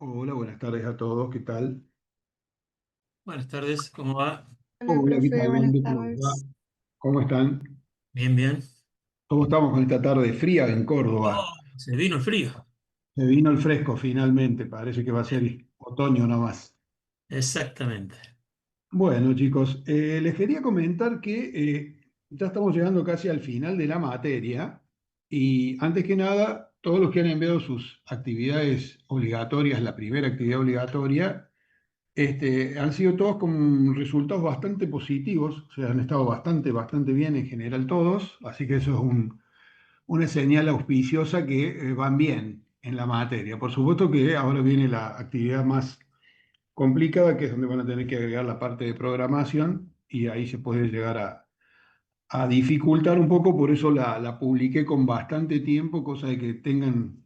Hola, buenas tardes a todos, ¿qué tal? Buenas tardes, ¿cómo va? Hola, Hola, ¿qué profe, tal, buenas Andy? ¿Cómo les va? tardes. ¿Cómo están? Bien, bien. ¿Cómo estamos con esta tarde fría en Córdoba? Oh, se vino el frío. Se vino el fresco finalmente, parece que va a ser otoño nomás. Exactamente. Bueno, chicos, les quería comentar que ya estamos llegando casi al final de la materia y antes que nada, todos los que han enviado sus actividades obligatorias, la primera actividad obligatoria, han sido todos con resultados bastante positivos, o sea, han estado bastante bien en general todos, así que eso es una señal auspiciosa que van bien en la materia. Por supuesto que ahora viene la actividad más complicada, que es donde van a tener que agregar la parte de programación, y ahí se puede llegar a dificultar un poco, por eso la publiqué con bastante tiempo, cosa de que tengan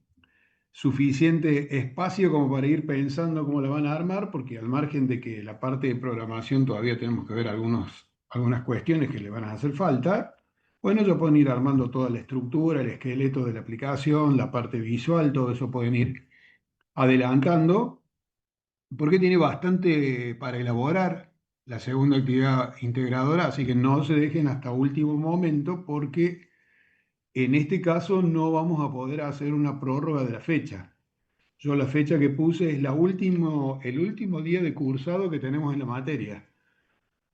suficiente espacio como para ir pensando cómo la van a armar, porque al margen de que la parte de programación todavía tenemos que ver algunas cuestiones que le van a hacer falta, bueno, ya pueden ir armando toda la estructura, el esqueleto de la aplicación, la parte visual, todo eso pueden ir adelantando, porque tiene bastante para elaborar la segunda actividad integradora, así que no se dejen hasta último momento, porque en este caso no vamos a poder hacer una prórroga de la fecha. Yo la fecha que puse es el último día de cursado que tenemos en la materia.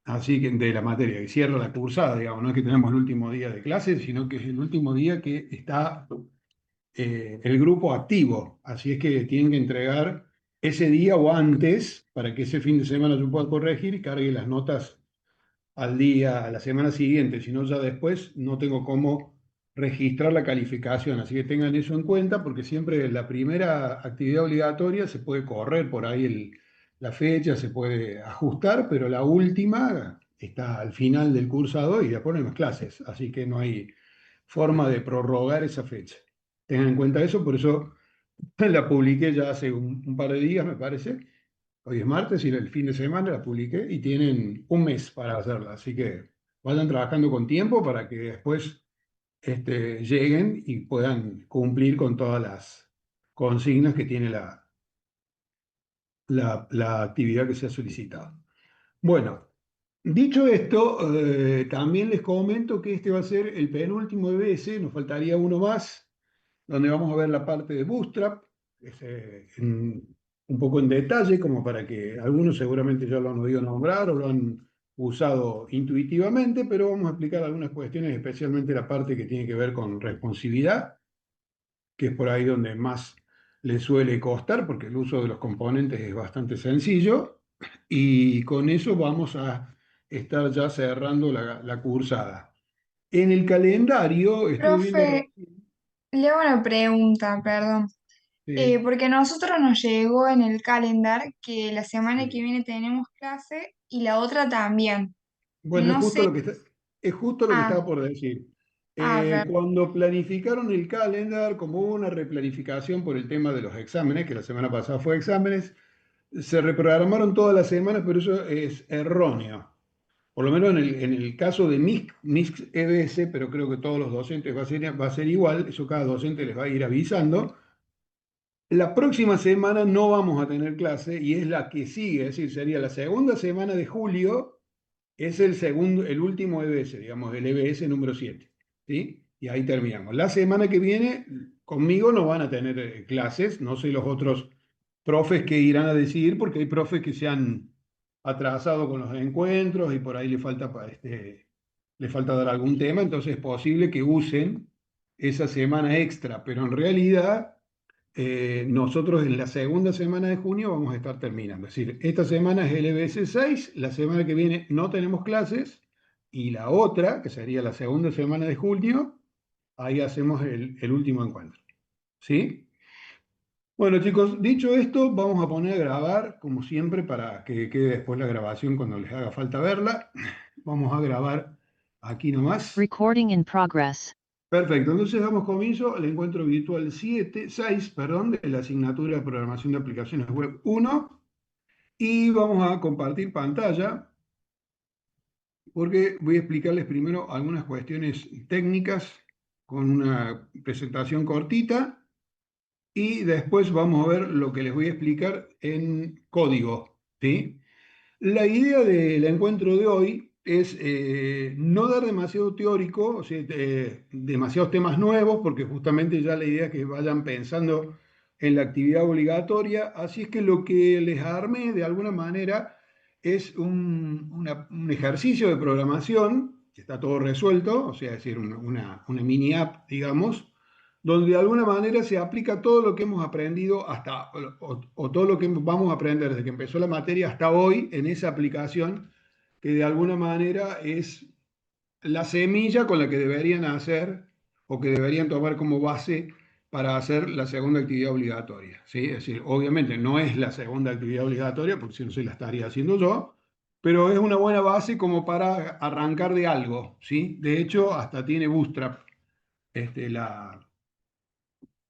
Así que de la materia, que cierra la cursada, digamos, no es que tenemos el último día de clases, sino que es el último día que está el grupo activo. Así es que tienen que entregar ese día o antes para que ese fin de semana yo pueda corregir y cargue las notas al día, a la semana siguiente, si no ya después no tengo cómo registrar la calificación. Así que tengan eso en cuenta porque siempre la primera actividad obligatoria se puede correr por ahí la fecha, se puede ajustar, pero la última está al final del cursado y después no hay más clases. Así que no hay forma de prorrogar esa fecha. Tengan en cuenta eso, por eso la publiqué ya hace un par de días, me parece. Hoy es martes y el fin de semana la publiqué y tienen un mes para hacerla. Así que vayan trabajando con tiempo para que después lleguen y puedan cumplir con todas las consignas que tiene la actividad que se ha solicitado. Bueno, dicho esto, también les comento que este va a ser el penúltimo EBS, nos faltaría uno más, donde vamos a ver la parte de Bootstrap, un poco en detalle, como para que algunos seguramente ya lo han oído nombrar o lo han usado intuitivamente, pero vamos a explicar algunas cuestiones, especialmente la parte que tiene que ver con responsividad, que es por ahí donde más le suele costar, porque el uso de los componentes es bastante sencillo, y con eso vamos a estar ya cerrando la cursada. En el calendario estuve viendo Profe, recién. le hago una pregunta, perdón. Sí, Porque a nosotros nos llegó en el calendar que la semana que sí. viene tenemos clase y la otra también. Bueno, No sé. es justo lo que estaba Ah, por decir. perdón. Cuando planificaron el calendar, como hubo una replanificación por el tema de los exámenes, que la semana pasada fue exámenes, se reprogramaron todas las semanas, pero eso es erróneo. Por lo menos en el caso de MISC EBS, pero creo que todos los docentes va a ser igual, eso cada docente les va a ir avisando. La próxima semana no vamos a tener clase y es la que sigue, es decir, sería la segunda semana de julio, es el último EBS, digamos, el EBS número 7, ¿sí? Y ahí terminamos. La semana que viene, conmigo no van a tener clases, no sé los otros profes que irán a decidir, porque hay profes que se han atrasado con los encuentros y por ahí le falta dar algún tema, entonces es posible que usen esa semana extra, pero en realidad nosotros en la segunda semana de junio vamos a estar terminando. Es decir, esta semana es el EBS 6, la semana que viene no tenemos clases y la otra, que sería la segunda semana de junio, ahí hacemos el último encuentro. ¿Sí? Bueno, chicos, dicho esto, vamos a poner a grabar, como siempre, para que quede después la grabación cuando les haga falta verla. Vamos a grabar aquí nomás. Recording in progress. Perfecto, entonces damos comienzo al encuentro virtual 6, perdón, de la asignatura de Programación de Aplicaciones Web 1 y vamos a compartir pantalla porque voy a explicarles primero algunas cuestiones técnicas con una presentación cortita y después vamos a ver lo que les voy a explicar en código, ¿sí? La idea del encuentro de hoy es no dar demasiado teórico, o sea, demasiados temas nuevos, porque justamente ya la idea es que vayan pensando en la actividad obligatoria. Así es que lo que les armé de alguna manera es un ejercicio de programación, que está todo resuelto, o sea, es decir, una mini app, digamos, donde de alguna manera se aplica todo lo que hemos aprendido hasta, o todo lo que vamos a aprender desde que empezó la materia hasta hoy en esa aplicación, que de alguna manera es la semilla con la que deberían hacer o que deberían tomar como base para hacer la segunda actividad obligatoria, ¿sí? Es decir, obviamente no es la segunda actividad obligatoria, porque si no se la estaría haciendo yo, pero es una buena base como para arrancar de algo, ¿sí? De hecho, hasta tiene Bootstrap, la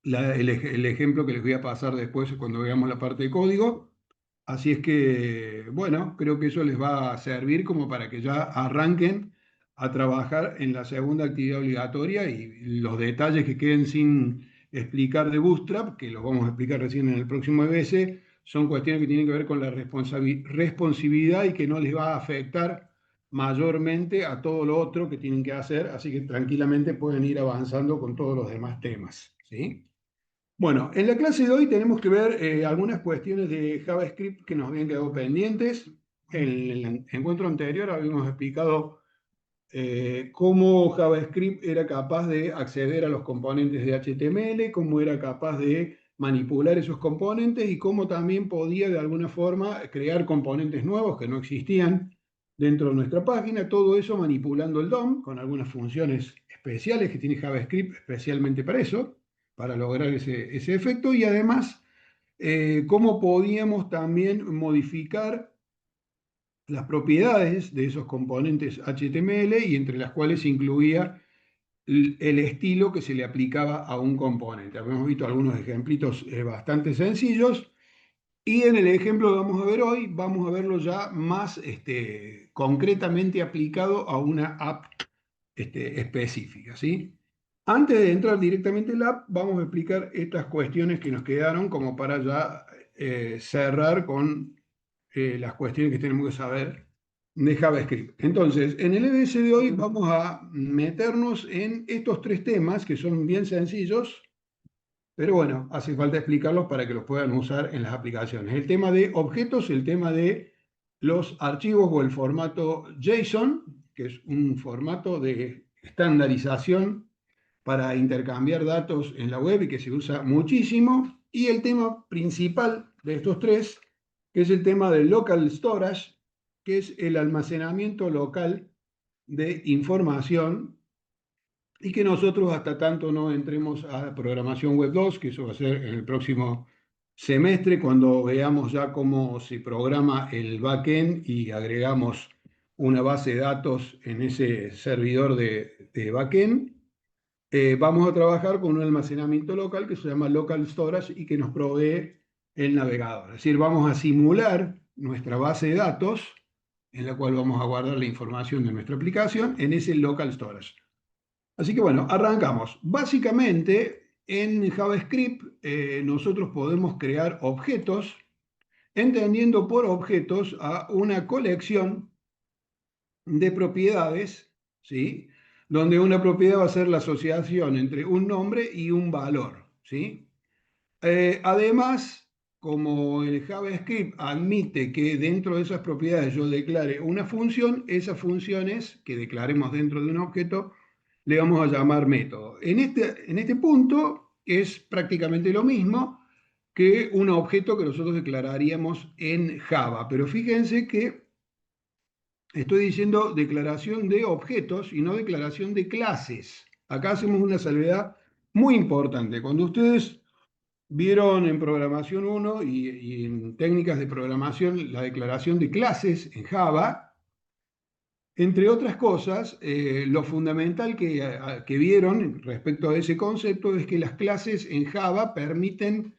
el ejemplo que les voy a pasar después cuando veamos la parte de código. Así es que, bueno, creo que eso les va a servir como para que ya arranquen a trabajar en la segunda actividad obligatoria y los detalles que queden sin explicar de Bootstrap, que los vamos a explicar recién en el próximo EBS, son cuestiones que tienen que ver con la responsividad y que no les va a afectar mayormente a todo lo otro que tienen que hacer, así que tranquilamente pueden ir avanzando con todos los demás temas, ¿sí? Bueno, en la clase de hoy tenemos que ver algunas cuestiones de JavaScript que nos habían quedado pendientes. En el encuentro anterior habíamos explicado cómo JavaScript era capaz de acceder a los componentes de HTML, cómo era capaz de manipular esos componentes y cómo también podía de alguna forma crear componentes nuevos que no existían dentro de nuestra página. Todo eso manipulando el DOM con algunas funciones especiales que tiene JavaScript especialmente para eso, para lograr ese efecto. Y además, cómo podíamos también modificar las propiedades de esos componentes HTML y entre las cuales se incluía el estilo que se le aplicaba a un componente. Habíamos visto algunos ejemplitos bastante sencillos y en el ejemplo que vamos a ver hoy vamos a verlo ya más concretamente aplicado a una app específica, ¿sí? Antes de entrar directamente en la app, vamos a explicar estas cuestiones que nos quedaron como para ya cerrar con las cuestiones que tenemos que saber de JavaScript. Entonces, en el EBS de hoy vamos a meternos en estos tres temas que son bien sencillos, pero bueno, hace falta explicarlos para que los puedan usar en las aplicaciones. El tema de objetos, el tema de los archivos o el formato JSON, que es un formato de estandarización para intercambiar datos en la web y que se usa muchísimo. Y el tema principal de estos tres, que es el tema del local storage, que es el almacenamiento local de información y que nosotros hasta tanto no entremos a programación web 2, que eso va a ser en el próximo semestre, cuando veamos ya cómo se programa el backend y agregamos una base de datos en ese servidor de backend, vamos a trabajar con un almacenamiento local que se llama local storage y que nos provee el navegador. Es decir, vamos a simular nuestra base de datos en la cual vamos a guardar la información de nuestra aplicación en ese local storage. Así que bueno, arrancamos. Básicamente, en JavaScript nosotros podemos crear objetos, entendiendo por objetos a una colección de propiedades, ¿sí? Donde una propiedad va a ser la asociación entre un nombre y un valor, ¿sí? Además, como el JavaScript admite que dentro de esas propiedades yo declare una función, esas funciones que declaremos dentro de un objeto le vamos a llamar método. En este punto es prácticamente lo mismo que un objeto que nosotros declararíamos en Java, pero fíjense que estoy diciendo declaración de objetos y no declaración de clases. Acá hacemos una salvedad muy importante. Cuando ustedes vieron en programación 1 y en técnicas de programación la declaración de clases en Java, entre otras cosas, lo fundamental que vieron respecto a ese concepto es que las clases en Java permiten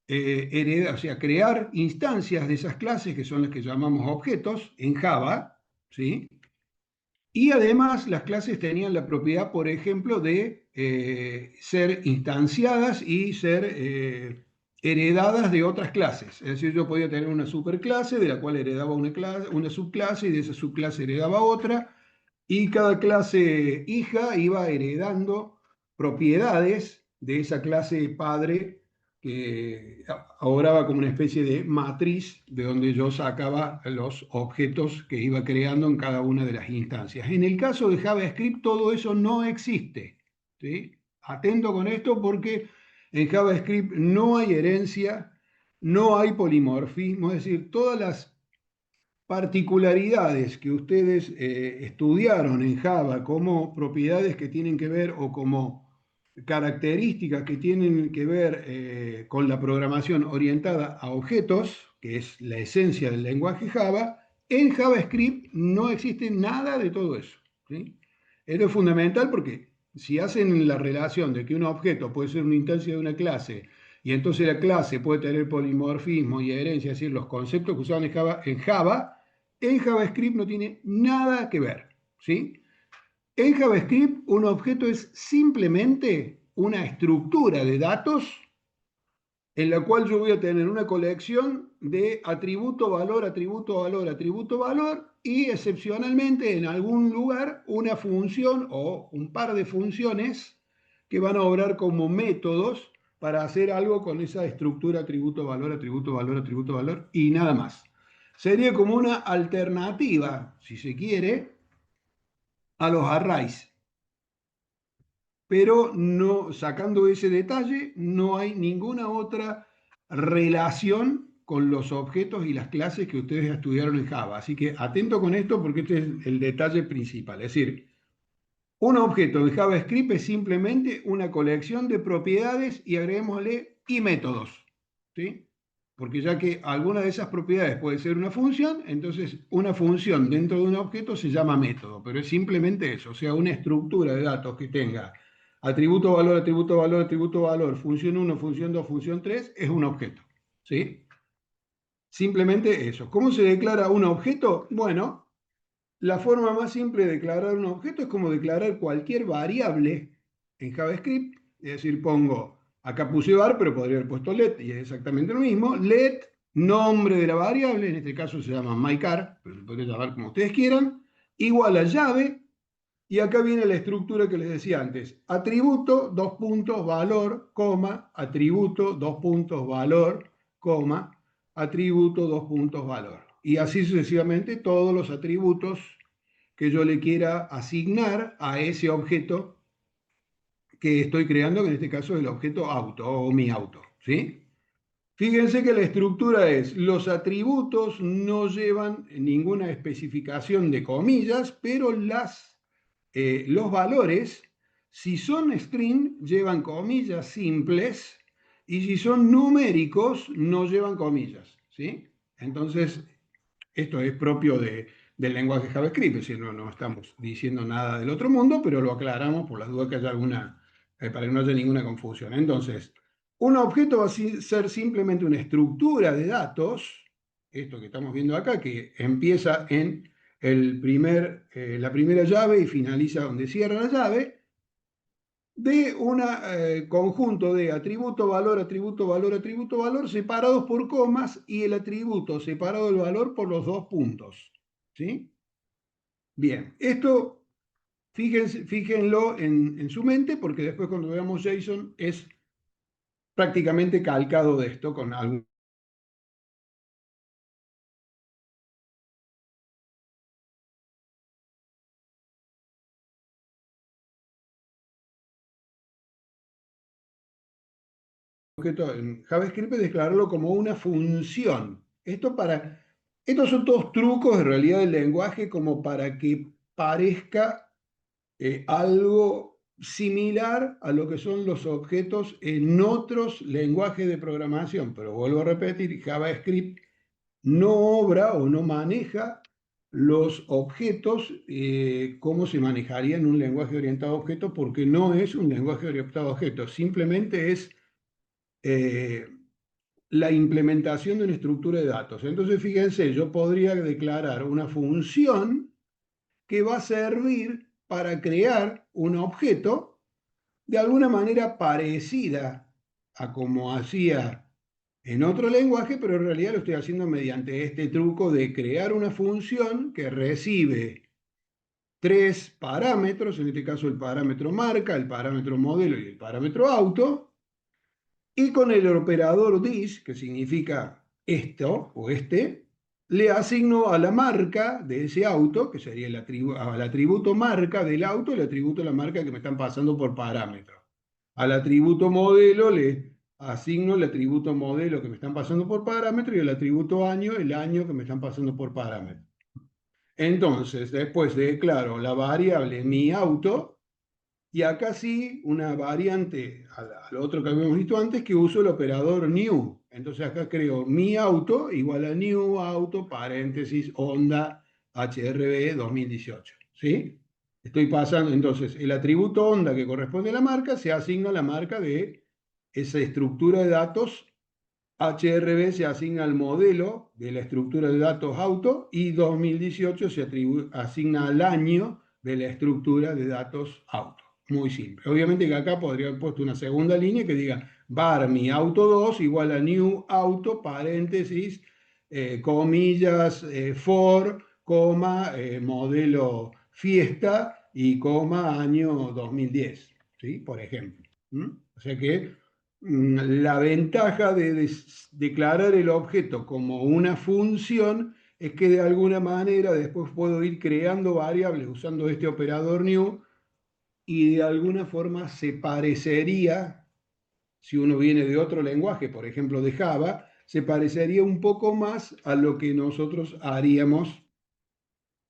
heredar, o sea, crear instancias de esas clases, que son las que llamamos objetos en Java, ¿sí? Y además las clases tenían la propiedad, por ejemplo, de ser instanciadas y ser heredadas de otras clases. Es decir, yo podía tener una superclase de la cual heredaba una subclase y de esa subclase heredaba otra. Y cada clase hija iba heredando propiedades de esa clase padre que obraba como una especie de matriz de donde yo sacaba los objetos que iba creando en cada una de las instancias. En el caso de JavaScript todo eso no existe, ¿sí? Atento con esto porque en JavaScript no hay herencia, no hay polimorfismo, es decir, todas las particularidades que ustedes estudiaron en Java como propiedades que tienen que ver o como características que tienen que ver con la programación orientada a objetos, que es la esencia del lenguaje Java, en JavaScript no existe nada de todo eso, ¿sí? Esto es fundamental porque si hacen la relación de que un objeto puede ser una instancia de una clase y entonces la clase puede tener polimorfismo y herencia, es decir, los conceptos que usaban en JavaScript no tiene nada que ver, ¿sí? En JavaScript un objeto es simplemente una estructura de datos en la cual yo voy a tener una colección de atributo, valor, atributo, valor, atributo, valor y excepcionalmente en algún lugar una función o un par de funciones que van a obrar como métodos para hacer algo con esa estructura atributo, valor, atributo, valor, atributo, valor y nada más. Sería como una alternativa, si se quiere, a los arrays. Pero no, sacando ese detalle, no hay ninguna otra relación con los objetos y las clases que ustedes estudiaron en Java. Así que atento con esto porque este es el detalle principal. Es decir, un objeto en JavaScript es simplemente una colección de propiedades y agreguémosle y métodos, ¿sí? Porque ya que alguna de esas propiedades puede ser una función, entonces una función dentro de un objeto se llama método, pero es simplemente eso, o sea, una estructura de datos que tenga atributo, valor, atributo, valor, atributo, valor, función 1, función 2, función 3, es un objeto, ¿sí? Simplemente eso. ¿Cómo se declara un objeto? Bueno, la forma más simple de declarar un objeto es como declarar cualquier variable en JavaScript, es decir, pongo, acá puse var, pero podría haber puesto let, y es exactamente lo mismo, let, nombre de la variable, en este caso se llama myCar, pero se puede llamar como ustedes quieran, igual a llave, y acá viene la estructura que les decía antes, atributo, dos puntos, valor, coma, atributo, dos puntos, valor, coma, atributo, dos puntos, valor. Y así sucesivamente todos los atributos que yo le quiera asignar a ese objeto que estoy creando, que en este caso es el objeto auto o mi auto, ¿sí? Fíjense que la estructura es, los atributos no llevan ninguna especificación de comillas, pero los valores, si son string, llevan comillas simples, y si son numéricos, no llevan comillas, ¿sí? Entonces, esto es propio del lenguaje JavaScript, es decir, no estamos diciendo nada del otro mundo, pero lo aclaramos por las dudas que haya alguna, para que no haya ninguna confusión. Entonces, un objeto va a ser simplemente una estructura de datos, esto que estamos viendo acá, que empieza en la primera llave y finaliza donde cierra la llave, de un conjunto de atributo, valor, atributo, valor, atributo, valor, separados por comas y el atributo separado del valor por los dos puntos, ¿sí? Bien, esto fíjenlo en su mente porque después cuando veamos JSON es prácticamente calcado de esto con algún objeto en JavaScript, declararlo como una función. Estos son todos trucos de realidad del lenguaje como para que parezca algo similar a lo que son los objetos en otros lenguajes de programación. Pero vuelvo a repetir, JavaScript no obra o no maneja los objetos como se manejaría en un lenguaje orientado a objetos, porque no es un lenguaje orientado a objetos, simplemente es eh, la implementación de una estructura de datos. Entonces, fíjense, yo podría declarar una función que va a servir para crear un objeto de alguna manera parecida a como hacía en otro lenguaje, pero en realidad lo estoy haciendo mediante este truco de crear una función que recibe tres parámetros, en este caso el parámetro marca, el parámetro modelo y el parámetro auto, y con el operador this, que significa esto o este, le asigno a la marca de ese auto, que sería el atributo marca del auto, el atributo de la marca que me están pasando por parámetro. Al atributo modelo le asigno el atributo modelo que me están pasando por parámetro y el atributo año, el año que me están pasando por parámetro. Entonces, después declaro la variable mi auto y acá sí una variante al otro que habíamos visto antes que uso el operador new. Entonces acá creo mi auto igual a new auto paréntesis Honda HRB 2018. ¿Sí? Estoy pasando, entonces el atributo Honda que corresponde a la marca se asigna a la marca de esa estructura de datos. HRB se asigna al modelo de la estructura de datos auto y 2018 se asigna al año de la estructura de datos auto. Muy simple. Obviamente que acá podría haber puesto una segunda línea que diga var mi auto 2 igual a new auto, paréntesis, comillas, for, coma, modelo fiesta y coma año 2010, ¿sí? Por ejemplo. O sea que la ventaja de declarar el objeto como una función es que de alguna manera después puedo ir creando variables usando este operador new y de alguna forma se parecería, si uno viene de otro lenguaje, por ejemplo de Java, se parecería un poco más a lo que nosotros haríamos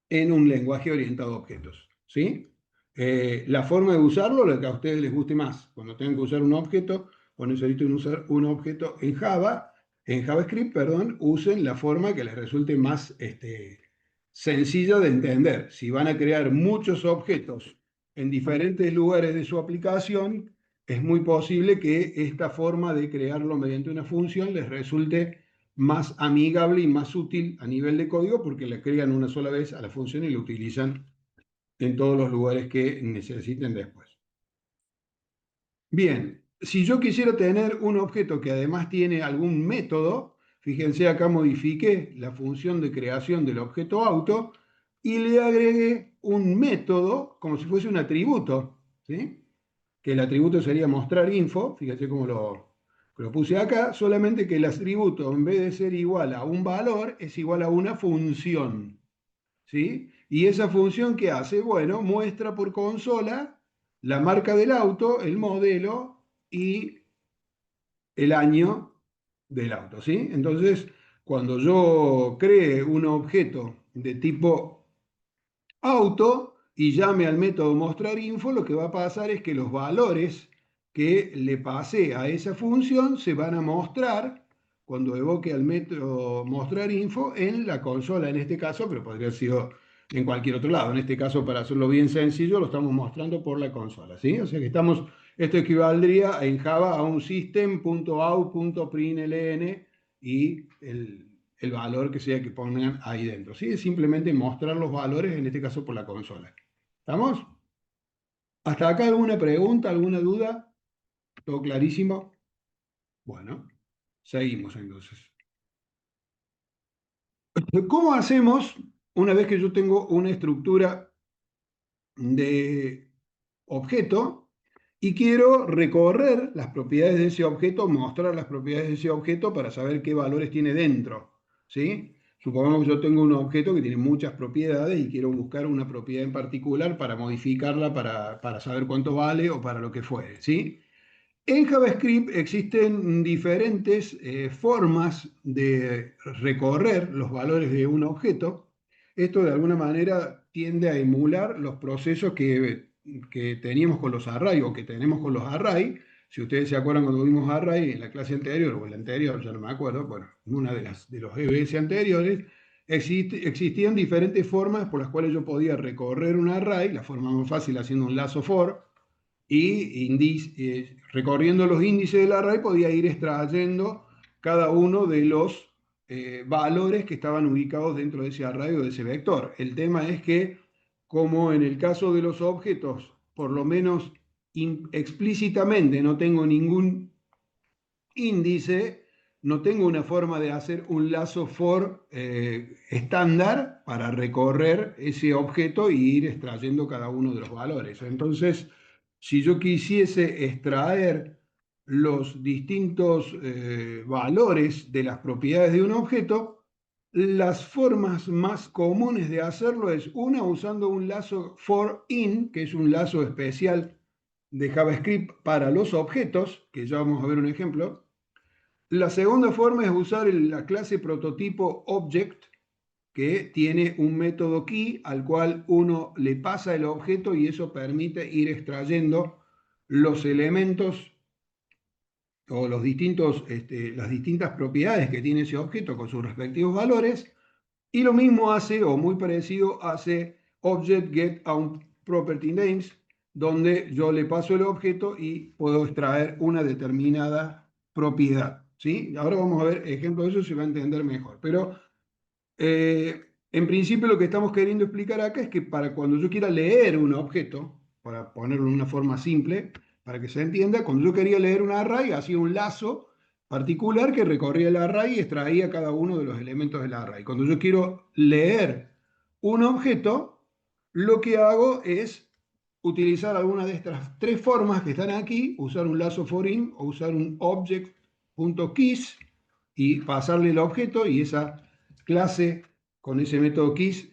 en un lenguaje orientado a objetos. ¿Sí? La forma de usarlo, lo que a ustedes les guste más. Cuando tengan que usar un objeto o necesiten usar un objeto en JavaScript, perdón, usen la forma que les resulte más sencilla de entender. Si van a crear muchos objetos en diferentes lugares de su aplicación, es muy posible que esta forma de crearlo mediante una función les resulte más amigable y más útil a nivel de código porque la crean una sola vez a la función y la utilizan en todos los lugares que necesiten después. Bien, si yo quisiera tener un objeto que además tiene algún método, fíjense acá modifiqué la función de creación del objeto auto y le agregué un método como si fuese un atributo, ¿sí? Que el atributo sería mostrar info, fíjense cómo lo puse acá, solamente que el atributo en vez de ser igual a un valor es igual a una función, ¿sí? Y esa función ¿qué hace? Bueno, muestra por consola la marca del auto, el modelo y el año del auto, ¿sí? Entonces, cuando yo cree un objeto de tipo auto y llame al método mostrar info, lo que va a pasar es que los valores que le pasé a esa función se van a mostrar cuando evoque al método mostrar info en la consola en este caso, pero podría haber sido en cualquier otro lado. En este caso, para hacerlo bien sencillo, lo estamos mostrando por la consola, ¿sí? O sea que esto equivaldría en Java a un system.out.println y el valor que sea que pongan ahí dentro. ¿Sí? Es simplemente mostrar los valores, en este caso por la consola. ¿Estamos? ¿Hasta acá alguna pregunta, alguna duda? ¿Todo clarísimo? Bueno, seguimos entonces. ¿Cómo hacemos una vez que yo tengo una estructura de objeto y quiero recorrer las propiedades de ese objeto, mostrar las propiedades de ese objeto para saber qué valores tiene dentro? ¿Sí? Supongamos que yo tengo un objeto que tiene muchas propiedades y quiero buscar una propiedad en particular para modificarla, para saber cuánto vale o para lo que fuere, ¿sí? En JavaScript existen diferentes formas de recorrer los valores de un objeto. Esto de alguna manera tiende a emular los procesos que teníamos con los array o que tenemos con los array. Si ustedes se acuerdan cuando vimos array en la clase anterior o en la anterior, ya no me acuerdo, bueno, en una de los EBS anteriores, existían diferentes formas por las cuales yo podía recorrer un array, la forma más fácil haciendo un lazo for, y recorriendo los índices del array podía ir extrayendo cada uno de los valores que estaban ubicados dentro de ese array o de ese vector. El tema es que como en el caso de los objetos, por lo menos explícitamente no tengo ningún índice, no tengo una forma de hacer un lazo for estándar para recorrer ese objeto y ir extrayendo cada uno de los valores. Entonces, si yo quisiese extraer los distintos valores de las propiedades de un objeto, las formas más comunes de hacerlo es una usando un lazo for in, que es un lazo especial de JavaScript para los objetos, que ya vamos a ver un ejemplo. La segunda forma es usar la clase prototipo object, que tiene un método key al cual uno le pasa el objeto y eso permite ir extrayendo los elementos o las distintas propiedades que tiene ese objeto con sus respectivos valores. Y lo mismo hace, o muy parecido, hace object get property names, donde yo le paso el objeto y puedo extraer una determinada propiedad. ¿Sí? Ahora vamos a ver ejemplos de eso, se va a entender mejor. Pero en principio lo que estamos queriendo explicar acá es que para cuando yo quiera leer un objeto, para ponerlo en una forma simple, para que se entienda, cuando yo quería leer un array, hacía un lazo particular que recorría el array y extraía cada uno de los elementos del array. Cuando yo quiero leer un objeto, lo que hago es utilizar alguna de estas tres formas que están aquí, usar un lazo for in o usar un object.keys y pasarle el objeto y esa clase con ese método keys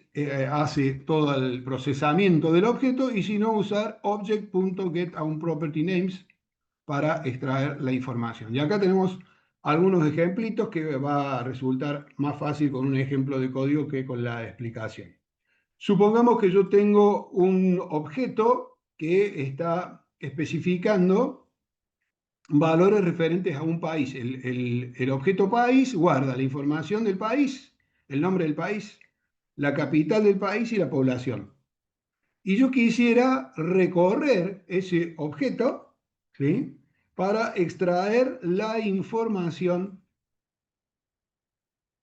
hace todo el procesamiento del objeto y si no usar object.getOnPropertyNames para extraer la información. Y acá tenemos algunos ejemplitos que va a resultar más fácil con un ejemplo de código que con la explicación. Supongamos que yo tengo un objeto que está especificando valores referentes a un país. El objeto país guarda la información del país, el nombre del país, la capital del país y la población. Y yo quisiera recorrer ese objeto, ¿sí?, para extraer la información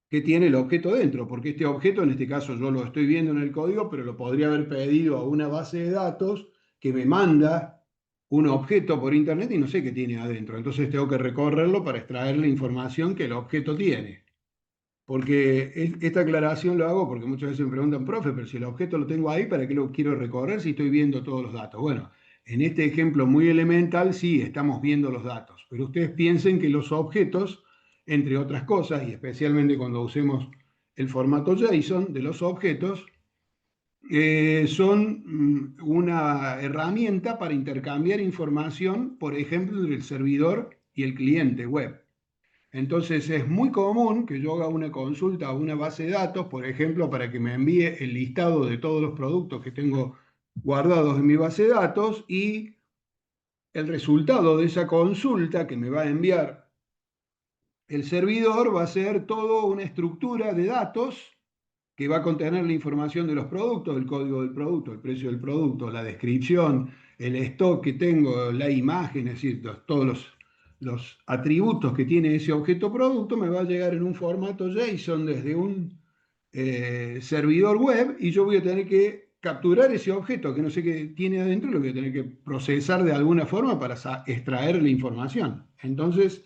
que tiene el objeto dentro, porque este objeto, en este caso yo lo estoy viendo en el código, pero lo podría haber pedido a una base de datos que me manda un objeto por internet y no sé qué tiene adentro. Entonces tengo que recorrerlo para extraer la información que el objeto tiene. Porque esta aclaración lo hago porque muchas veces me preguntan, profe, pero si el objeto lo tengo ahí, ¿para qué lo quiero recorrer si estoy viendo todos los datos? Bueno, en este ejemplo muy elemental sí estamos viendo los datos, pero ustedes piensen que los objetos, entre otras cosas, y especialmente cuando usemos el formato JSON de los objetos, son una herramienta para intercambiar información, por ejemplo, entre el servidor y el cliente web. Entonces es muy común que yo haga una consulta a una base de datos, por ejemplo, para que me envíe el listado de todos los productos que tengo guardados en mi base de datos y el resultado de esa consulta que me va a enviar el servidor va a ser toda una estructura de datos que va a contener la información de los productos, el código del producto, el precio del producto, la descripción, el stock que tengo, la imagen, es decir, todos los atributos que tiene ese objeto producto, me va a llegar en un formato JSON desde un servidor web y yo voy a tener que capturar ese objeto que no sé qué tiene adentro y lo voy a tener que procesar de alguna forma para extraer la información. Entonces,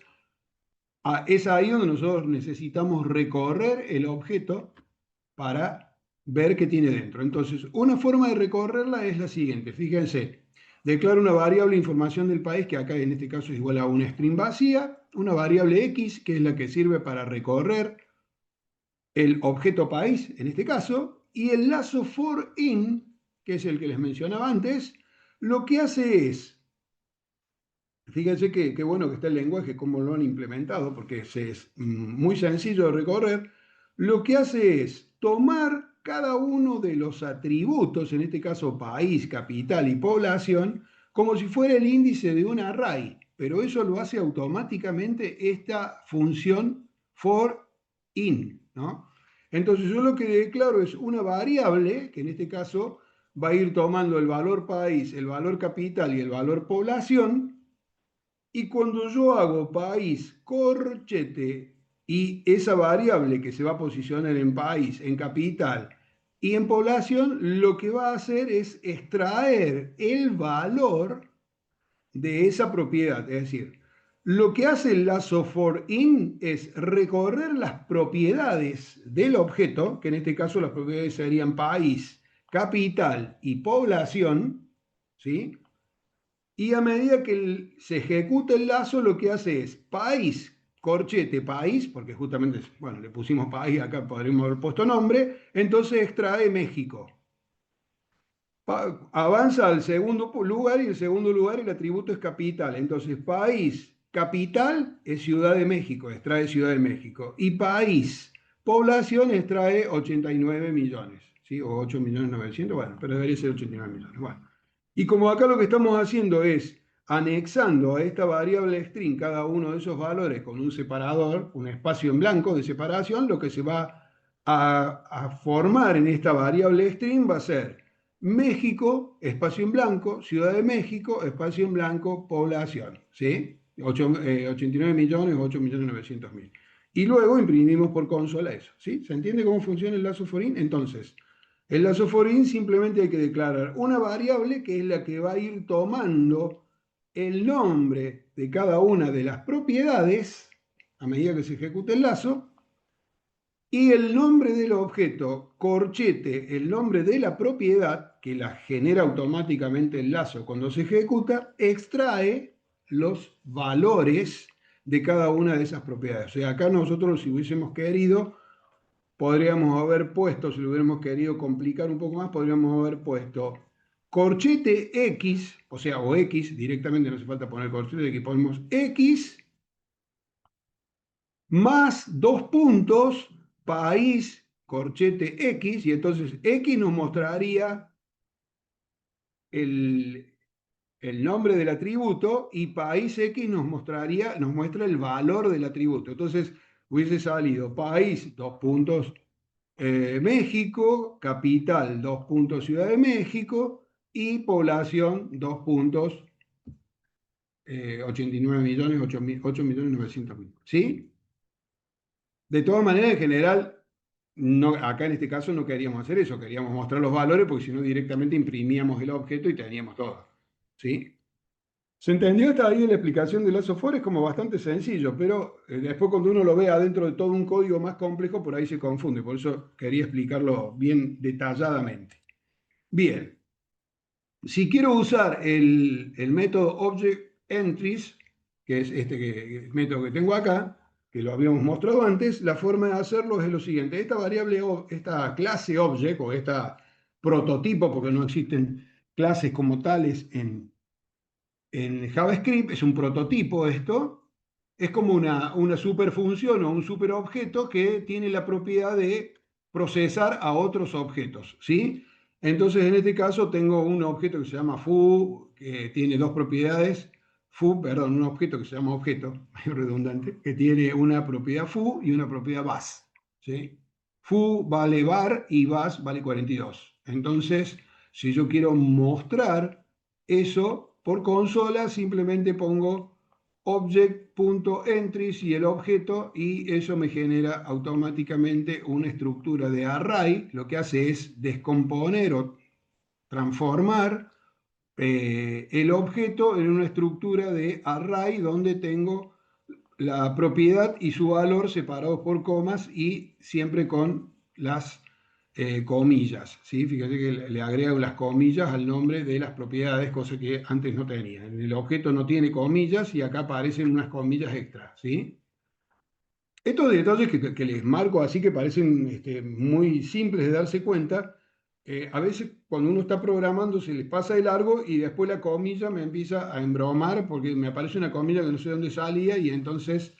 es ahí donde nosotros necesitamos recorrer el objeto para ver qué tiene dentro. Entonces, una forma de recorrerla es la siguiente. Fíjense, declaro una variable información del país, que acá en este caso es igual a una string vacía, una variable x, que es la que sirve para recorrer el objeto país, en este caso, y el lazo for in, que es el que les mencionaba antes, lo que hace es, fíjense qué bueno que está el lenguaje, cómo lo han implementado, porque es muy sencillo de recorrer. Lo que hace es tomar cada uno de los atributos, en este caso país, capital y población, como si fuera el índice de un array, pero eso lo hace automáticamente esta función for in, ¿no? Entonces yo lo que declaro es una variable, que en este caso va a ir tomando el valor país, el valor capital y el valor población, y cuando yo hago país corchete y esa variable que se va a posicionar en país, en capital Y en población lo que va a hacer es extraer el valor de esa propiedad. Es decir, lo que hace el lazo for in es recorrer las propiedades del objeto, que en este caso las propiedades serían país, capital y población, ¿sí? Y a medida que se ejecuta el lazo, lo que hace es país, corchete, país, porque justamente, bueno, le pusimos país acá, podríamos haber puesto nombre, entonces extrae México. Avanza al segundo lugar y el segundo lugar el atributo es capital. Entonces, país, capital es Ciudad de México, extrae Ciudad de México. Y país, población extrae 89 millones, ¿sí? O 8 millones 900, bueno, pero debería ser 89 millones. Bueno. Y como acá lo que estamos haciendo es anexando a esta variable string cada uno de esos valores con un separador, un espacio en blanco de separación, lo que se va a formar en esta variable string va a ser México, espacio en blanco, Ciudad de México, espacio en blanco, población, ¿sí? 89 millones, 8 millones 900 mil. Y luego imprimimos por consola eso, ¿sí? ¿Se entiende cómo funciona el lazo for in? Entonces, el lazo for in simplemente hay que declarar una variable que es la que va a ir tomando el nombre de cada una de las propiedades a medida que se ejecute el lazo y el nombre del objeto, corchete, el nombre de la propiedad, que la genera automáticamente el lazo cuando se ejecuta, extrae los valores de cada una de esas propiedades. O sea, acá nosotros si hubiésemos querido, podríamos haber puesto, si lo hubiéramos querido complicar un poco más, podríamos haber puesto corchete X, o sea, o X, directamente no hace falta poner corchete, aquí ponemos X más dos puntos, país, corchete X, y entonces X nos mostraría el, el nombre del atributo y país X nos muestra el valor del atributo. Entonces hubiese salido país, dos puntos, México, capital, dos puntos, Ciudad de México, y población, dos puntos, 89 millones, 8 millones 900 mil. ¿Sí? De todas maneras, en general, no, acá en este caso no queríamos hacer eso, queríamos mostrar los valores porque si no directamente imprimíamos el objeto y teníamos todo. ¿Sí? ¿Se entendió esta ahí la explicación del lazo for? Es como bastante sencillo, pero después cuando uno lo ve adentro de todo un código más complejo, por ahí se confunde. Por eso quería explicarlo bien detalladamente. Bien, si quiero usar el método Object Entries, que es método que tengo acá, que lo habíamos mostrado antes, la forma de hacerlo es lo siguiente. Esta variable, esta clase Object o esta prototipo, porque no existen clases como tales en JavaScript, es un prototipo esto, es como una superfunción o un superobjeto que tiene la propiedad de procesar a otros objetos, ¿sí? Entonces, en este caso tengo un objeto que se llama foo, que tiene dos propiedades, perdón, un objeto que se llama objeto, medio redundante, que tiene una propiedad foo y una propiedad bus, ¿sí? Foo vale var y bus vale 42. Entonces, si yo quiero mostrar eso por consola, simplemente pongo object.entries y el objeto y eso me genera automáticamente una estructura de array. Lo que hace es descomponer o transformar el objeto en una estructura de array donde tengo la propiedad y su valor separados por comas y siempre con las comillas, ¿sí? Fíjate que le agrego las comillas al nombre de las propiedades, cosa que antes no tenía. El objeto no tiene comillas y acá aparecen unas comillas extras, ¿sí? Estos detalles que les marco así que parecen muy simples de darse cuenta, a veces cuando uno está programando se les pasa de largo y después la comilla me empieza a embromar porque me aparece una comilla que no sé dónde salía y entonces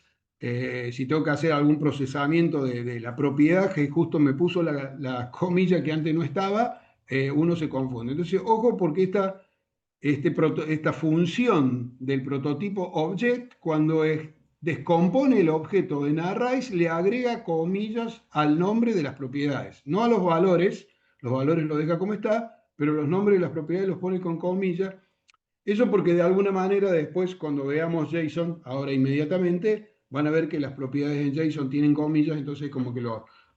si tengo que hacer algún procesamiento de la propiedad que justo me puso la comilla que antes no estaba, uno se confunde. Entonces, ojo porque esta función del prototipo object, cuando descompone el objeto en arrays, le agrega comillas al nombre de las propiedades, no a los valores los deja como está, pero los nombres de las propiedades los pone con comillas. Eso porque de alguna manera después, cuando veamos JSON, ahora inmediatamente, van a ver que las propiedades en JSON tienen comillas, entonces como que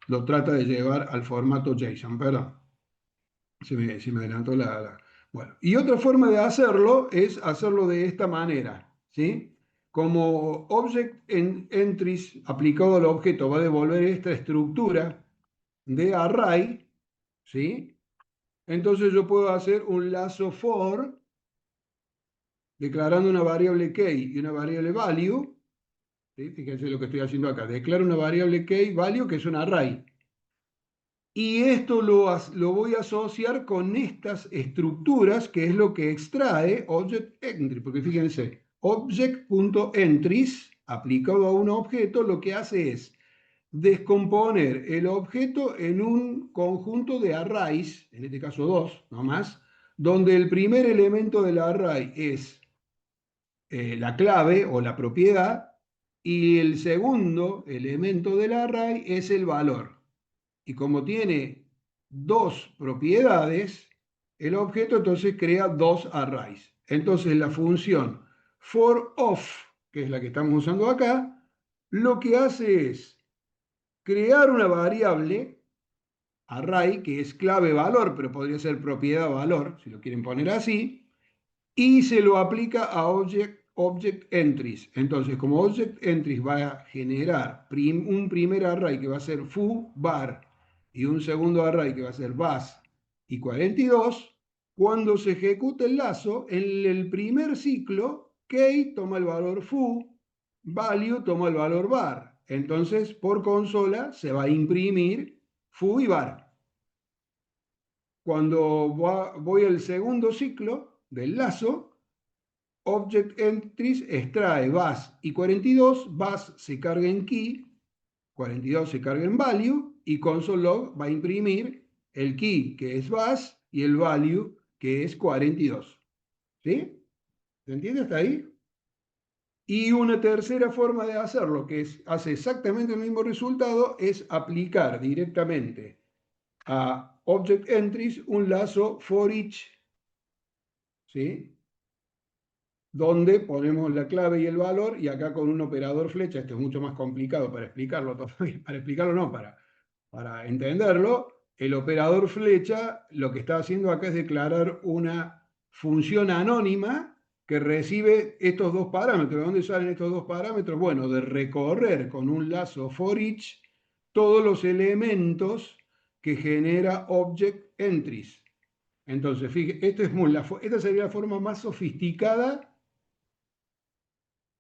lo trata de llevar al formato JSON, perdón. Se me adelantó Bueno, y otra forma de hacerlo es hacerlo de esta manera, ¿sí? Como Object Entries aplicado al objeto va a devolver esta estructura de array, ¿sí? Entonces yo puedo hacer un lazo for declarando una variable key y una variable value, ¿sí? Fíjense lo que estoy haciendo acá. Declaro una variable key value que es un array. Y esto lo voy a asociar con estas estructuras, que es lo que extrae Object Entry. Porque fíjense, Object.entries aplicado a un objeto, lo que hace es descomponer el objeto en un conjunto de arrays, en este caso dos, no más, donde el primer elemento del array es la clave o la propiedad y el segundo elemento del array es el valor. Y como tiene dos propiedades, el objeto entonces crea dos arrays. Entonces la función for_of, que es la que estamos usando acá, lo que hace es crear una variable array, que es clave valor, pero podría ser propiedad valor, si lo quieren poner así, y se lo aplica a Object Entries. Entonces, como Object Entries va a generar un primer array que va a ser foo bar y un segundo array que va a ser bus y 42, cuando se ejecute el lazo, en el primer ciclo, key toma el valor foo, value toma el valor bar. Entonces, por consola se va a imprimir foo y bar. Cuando voy al segundo ciclo del lazo, Object Entries extrae bus y 42, bus se carga en key, 42 se carga en value y console log va a imprimir el key que es bus y el value que es 42. ¿Sí? ¿Se entiende hasta ahí? Y una tercera forma de hacerlo, que hace exactamente el mismo resultado, es aplicar directamente a Object Entries un lazo for each, ¿sí? Donde ponemos la clave y el valor, y acá con un operador flecha, esto es mucho más complicado para explicarlo todavía, para explicarlo no, para entenderlo, el operador flecha lo que está haciendo acá es declarar una función anónima que recibe estos dos parámetros. ¿De dónde salen estos dos parámetros? Bueno, de recorrer con un lazo for each todos los elementos que genera Object Entries. Entonces, fíjense, esta sería la forma más sofisticada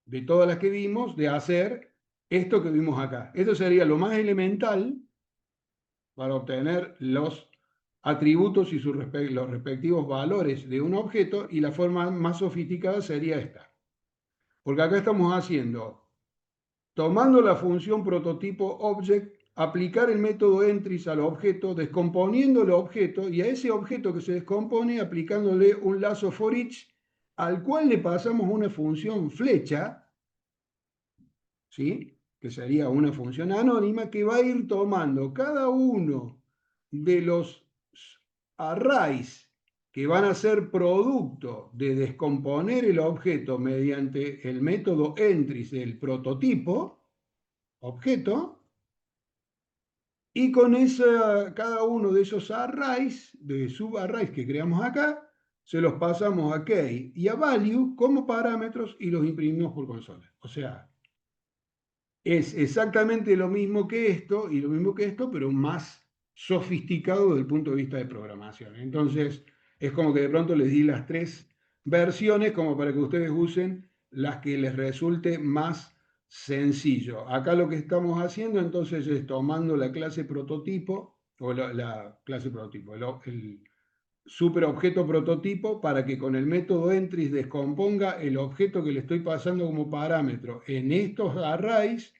de todas las que vimos de hacer esto que vimos acá. Esto sería lo más elemental para obtener los atributos y los respectivos valores de un objeto, y la forma más sofisticada sería esta. Porque acá estamos haciendo, tomando la función prototipo object, aplicar el método entries al objeto, descomponiendo el objeto, y a ese objeto que se descompone aplicándole un lazo for each, al cual le pasamos una función flecha, ¿sí? Que sería una función anónima que va a ir tomando cada uno de los arrays que van a ser producto de descomponer el objeto mediante el método entries del prototipo objeto, y con cada uno de esos arrays, de subarrays que creamos acá, se los pasamos a key y a value como parámetros y los imprimimos por consola. O sea, es exactamente lo mismo que esto y lo mismo que esto, pero más sofisticado desde el punto de vista de programación. Entonces, es como que de pronto les di las tres versiones como para que ustedes usen las que les resulte más sencillo. Acá lo que estamos haciendo entonces es tomando la clase prototipo, o la clase prototipo, el superobjeto prototipo, para que con el método entries descomponga el objeto que le estoy pasando como parámetro en estos arrays,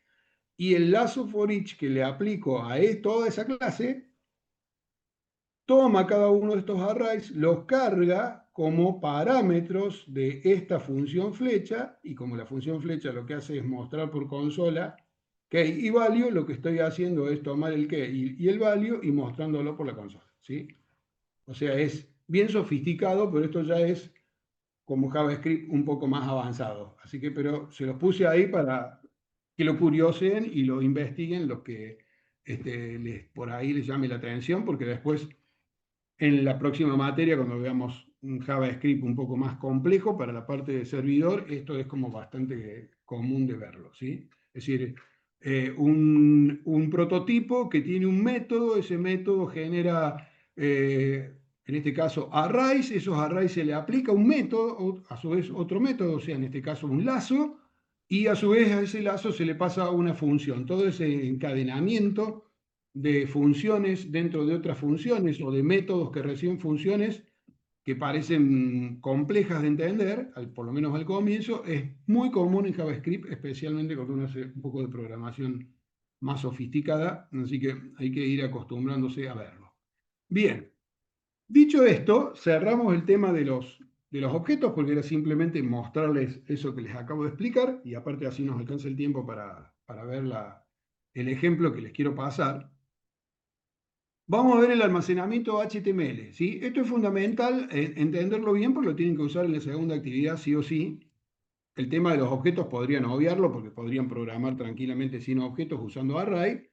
y el lazo for each que le aplico a toda esa clase toma cada uno de estos arrays, los carga como parámetros de esta función flecha, y como la función flecha lo que hace es mostrar por consola key y value, lo que estoy haciendo es tomar el key y el value y mostrándolo por la consola, ¿sí? O sea, es bien sofisticado, pero esto ya es como JavaScript un poco más avanzado. Así que, pero se los puse ahí para que lo curiosen y lo investiguen los que por ahí les llame la atención, porque después en la próxima materia, cuando veamos un JavaScript un poco más complejo para la parte de servidor, esto es como bastante común de verlo, ¿sí? Es decir, un prototipo que tiene un método, ese método genera, en este caso, arrays, esos arrays se le aplica un método, a su vez otro método, o sea, en este caso un lazo, y a su vez a ese lazo se le pasa una función. Todo ese encadenamiento de funciones dentro de otras funciones o de métodos que reciben funciones que parecen complejas de entender, por lo menos al comienzo, es muy común en JavaScript, especialmente cuando uno hace un poco de programación más sofisticada, así que hay que ir acostumbrándose a verlo. Bien, dicho esto, cerramos el tema de los objetos, porque era simplemente mostrarles eso que les acabo de explicar, y aparte así nos alcanza el tiempo para ver el ejemplo que les quiero pasar. Vamos a ver el almacenamiento HTML, ¿sí? Esto es fundamental entenderlo bien porque lo tienen que usar en la segunda actividad sí o sí. El tema de los objetos podrían obviarlo porque podrían programar tranquilamente sin objetos usando array,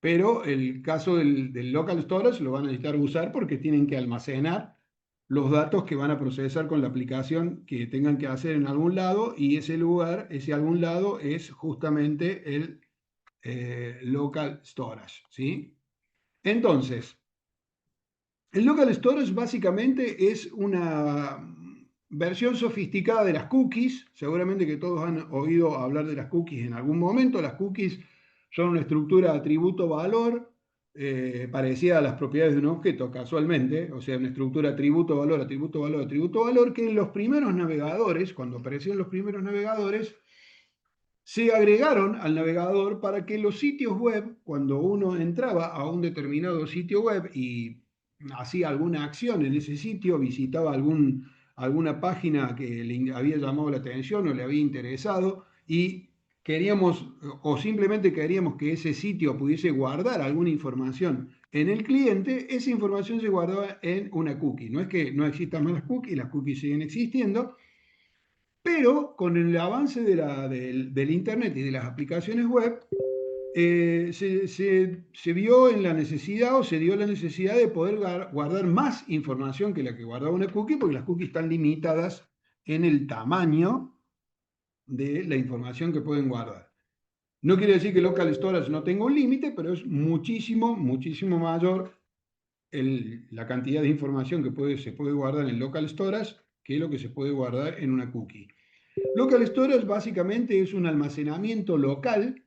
pero el caso del local storage lo van a necesitar usar porque tienen que almacenar los datos que van a procesar con la aplicación que tengan que hacer en algún lado, y ese lugar, ese algún lado, es justamente el local storage, ¿sí? Entonces, el local storage básicamente es una versión sofisticada de las cookies. Seguramente que todos han oído hablar de las cookies en algún momento. Las cookies son una estructura atributo-valor parecida a las propiedades de un objeto, casualmente. O sea, una estructura atributo-valor, atributo-valor, atributo-valor, que en los primeros navegadores, cuando aparecieron los primeros navegadores, se agregaron al navegador para que los sitios web, cuando uno entraba a un determinado sitio web y hacía alguna acción en ese sitio, visitaba alguna página que le había llamado la atención o le había interesado y queríamos, o simplemente queríamos que ese sitio pudiese guardar alguna información en el cliente, esa información se guardaba en una cookie. No es que no existan más las cookies siguen existiendo, pero con el avance del Internet y de las aplicaciones web, se vio en la necesidad, o se dio la necesidad de poder guardar más información que la que guardaba una cookie, porque las cookies están limitadas en el tamaño de la información que pueden guardar. No quiere decir que local storage no tenga un límite, pero es muchísimo, muchísimo mayor la cantidad de información que se puede guardar en local storage que lo que se puede guardar en una cookie. Local storage básicamente es un almacenamiento local,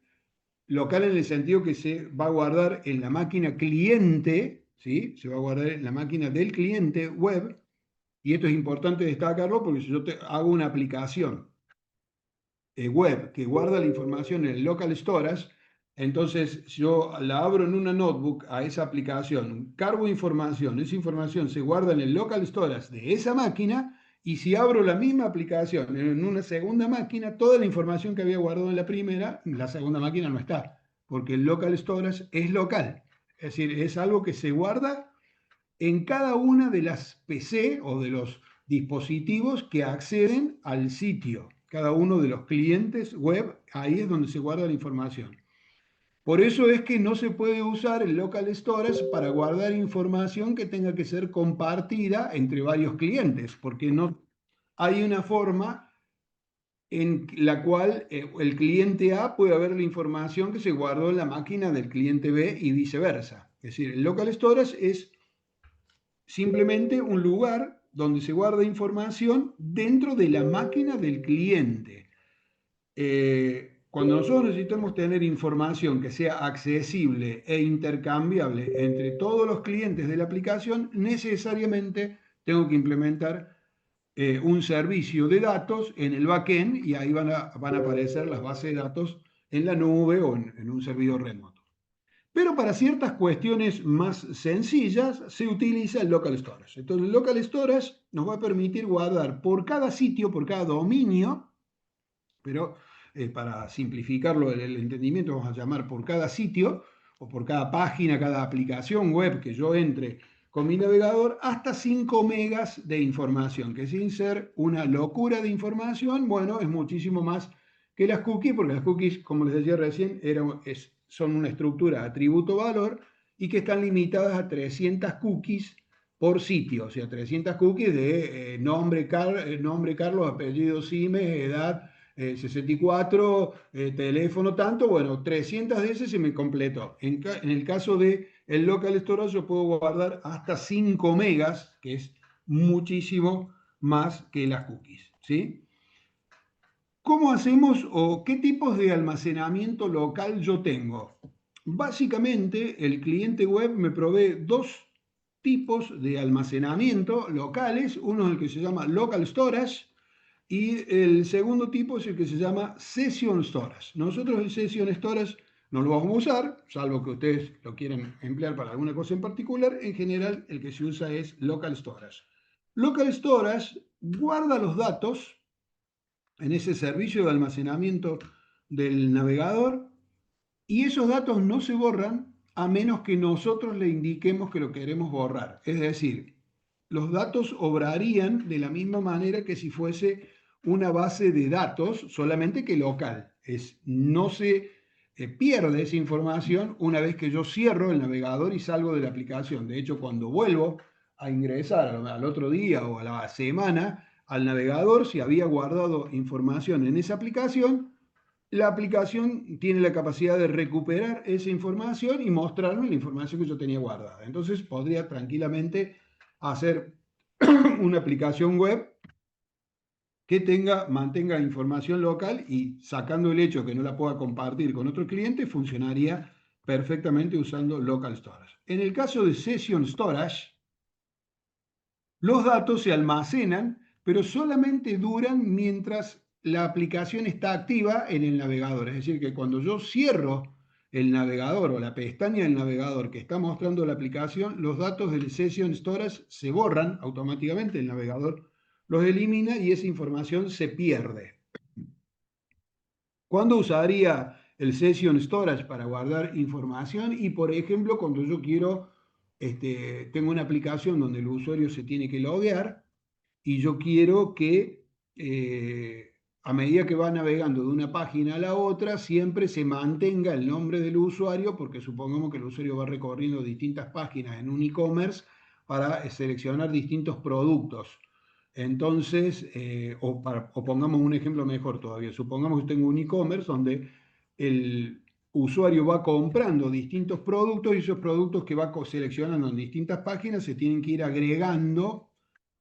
local en el sentido que se va a guardar en la máquina cliente, ¿sí? Se va a guardar en la máquina del cliente web, y esto es importante destacarlo porque si yo hago una aplicación web que guarda la información en el local storage, entonces yo la abro en una notebook a esa aplicación, cargo información, esa información se guarda en el local storage de esa máquina, y si abro la misma aplicación en una segunda máquina, toda la información que había guardado en la primera, la segunda máquina no está, porque el local storage es local. Es decir, es algo que se guarda en cada una de las PC o de los dispositivos que acceden al sitio. Cada uno de los clientes web, ahí es donde se guarda la información. Por eso es que no se puede usar el local storage para guardar información que tenga que ser compartida entre varios clientes, porque no hay una forma en la cual el cliente A puede ver la información que se guardó en la máquina del cliente B y viceversa. Es decir, el local storage es simplemente un lugar donde se guarda información dentro de la máquina del cliente. Cuando nosotros necesitamos tener información que sea accesible e intercambiable entre todos los clientes de la aplicación, necesariamente tengo que implementar un servicio de datos en el backend, y ahí van a aparecer las bases de datos en la nube o en un servidor remoto. Pero para ciertas cuestiones más sencillas se utiliza el local storage. Entonces el local storage nos va a permitir guardar por cada sitio, por cada dominio, pero para simplificarlo el entendimiento vamos a llamar por cada sitio o por cada página, cada aplicación web que yo entre con mi navegador, hasta 5 megas de información, que sin ser una locura de información, bueno, es muchísimo más que las cookies, porque las cookies, como les decía recién, son una estructura atributo-valor y que están limitadas a 300 cookies por sitio, o sea, 300 cookies de nombre Carlos, apellido Simes, edad 64, teléfono tanto, bueno, 300 de esas se me completó. En el caso de el local storage yo puedo guardar hasta 5 megas, que es muchísimo más que las cookies, ¿sí? ¿Cómo hacemos o qué tipos de almacenamiento local yo tengo? Básicamente, el cliente web me provee dos tipos de almacenamiento locales. Uno es el que se llama Local Storage y el segundo tipo es el que se llama Session Storage. Nosotros el Session Storage no lo vamos a usar, salvo que ustedes lo quieran emplear para alguna cosa en particular. En general, el que se usa es Local Storage. Local Storage guarda los datos en ese servicio de almacenamiento del navegador y esos datos no se borran a menos que nosotros le indiquemos que lo queremos borrar. Es decir, los datos obrarían de la misma manera que si fuese una base de datos, solamente que local. No se pierde esa información una vez que yo cierro el navegador y salgo de la aplicación. De hecho, cuando vuelvo a ingresar al otro día o a la semana al navegador, si había guardado información en esa aplicación, la aplicación tiene la capacidad de recuperar esa información y mostrarme la información que yo tenía guardada. Entonces podría tranquilamente hacer una aplicación web que mantenga información local y sacando el hecho que no la pueda compartir con otro cliente, funcionaría perfectamente usando Local Storage. En el caso de Session Storage, los datos se almacenan, pero solamente duran mientras la aplicación está activa en el navegador. Es decir, que cuando yo cierro el navegador o la pestaña del navegador que está mostrando la aplicación, los datos del Session Storage se borran automáticamente, el navegador los elimina y esa información se pierde. ¿Cuándo usaría el Session Storage para guardar información? Y por ejemplo, cuando yo tengo una aplicación donde el usuario se tiene que loguear y yo quiero que a medida que va navegando de una página a la otra, siempre se mantenga el nombre del usuario, porque supongamos que el usuario va recorriendo distintas páginas en un e-commerce para seleccionar distintos productos. Entonces, o pongamos un ejemplo mejor todavía, supongamos que tengo un e-commerce donde el usuario va comprando distintos productos y esos productos que va seleccionando en distintas páginas se tienen que ir agregando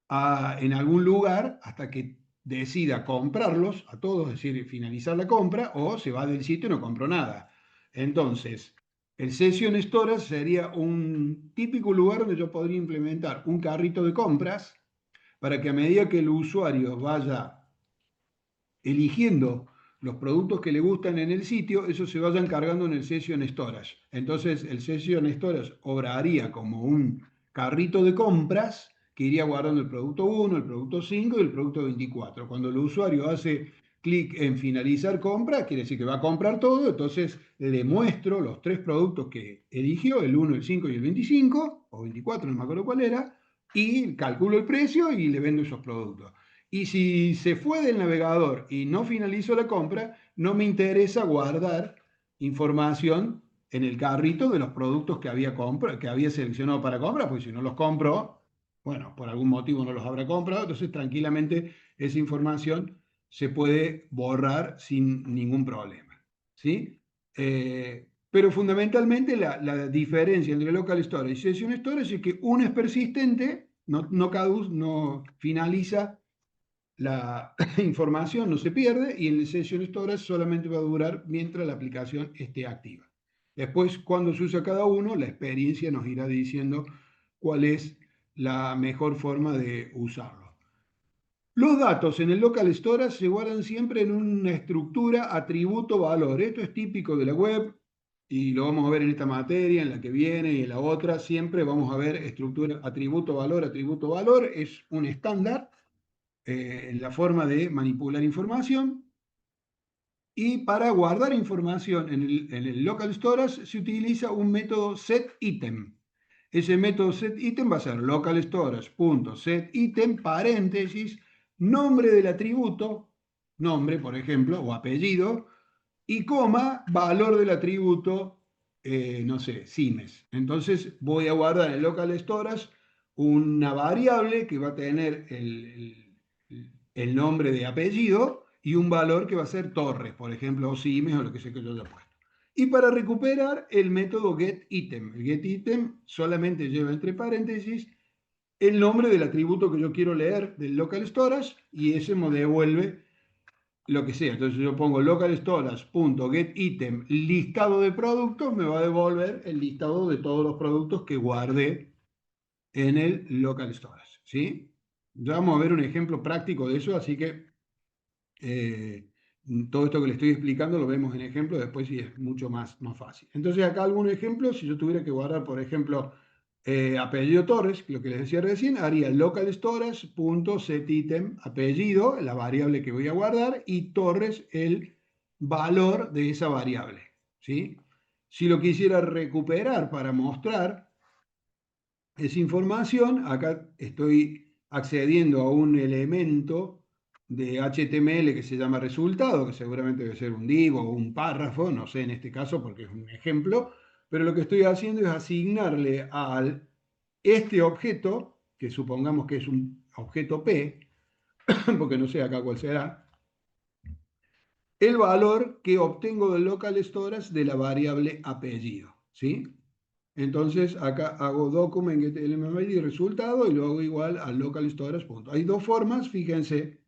en algún lugar hasta que decida comprarlos a todos, es decir, finalizar la compra, o se va del sitio y no compró nada. Entonces, el Session Storage sería un típico lugar donde yo podría implementar un carrito de compras para que a medida que el usuario vaya eligiendo los productos que le gustan en el sitio, esos se vayan cargando en el Session Storage. Entonces el Session Storage obraría como un carrito de compras que iría guardando el producto 1, el producto 5 y el producto 24. Cuando el usuario hace clic en finalizar compra, quiere decir que va a comprar todo, entonces le muestro los tres productos que eligió, el 1, el 5 y el 25, o 24, no me acuerdo cuál era, y calculo el precio y le vendo esos productos. Y si se fue del navegador y no finalizó la compra, no me interesa guardar información en el carrito de los productos que había seleccionado para compra, porque si no los compró, bueno, por algún motivo no los habrá comprado, entonces tranquilamente esa información se puede borrar sin ningún problema, ¿sí? Pero fundamentalmente la diferencia entre Local Storage y Session Storage es que uno es persistente, no finaliza la información, no se pierde, y en el Session Storage solamente va a durar mientras la aplicación esté activa. Después, cuando se usa cada uno, la experiencia nos irá diciendo cuál es la mejor forma de usarlo. Los datos en el Local Storage se guardan siempre en una estructura atributo-valor. Esto es típico de la web y lo vamos a ver en esta materia, en la que viene y en la otra. Siempre vamos a ver estructura atributo-valor, atributo-valor. Es un estándar en la forma de manipular información. Y para guardar información en el Local Storage se utiliza un método setItem. Ese método setItem va a ser localstorage.setItem, paréntesis, nombre del atributo, nombre por ejemplo, o apellido, y coma, valor del atributo no sé, Siemens. Entonces voy a guardar en el local storage una variable que va a tener el nombre de apellido y un valor que va a ser Torres, por ejemplo, o Siemens o lo que sea que yo haya puesto. Y para recuperar el método getItem. El getItem solamente lleva entre paréntesis el nombre del atributo que yo quiero leer del local storage y ese me devuelve lo que sea. Entonces yo pongo local storage.getItem listado de productos, me va a devolver el listado de todos los productos que guardé en el local storage, ¿sí? Ya vamos a ver un ejemplo práctico de eso, así que eh, todo esto que le estoy explicando lo vemos en ejemplo, después sí es mucho más fácil. Entonces acá algún ejemplo, si yo tuviera que guardar, por ejemplo, apellido Torres, lo que les decía recién, haría local storage.setItem apellido, la variable que voy a guardar, y Torres, el valor de esa variable, ¿sí? Si lo quisiera recuperar para mostrar esa información, acá estoy accediendo a un elemento de HTML que se llama resultado, que seguramente debe ser un div o un párrafo, no sé en este caso porque es un ejemplo, pero lo que estoy haciendo es asignarle a este objeto, que supongamos que es un objeto P, porque no sé acá cuál será, el valor que obtengo del local storage de la variable apellido, ¿sí? Entonces acá hago document get element ID resultado y lo hago igual al local storage. Hay dos formas, fíjense,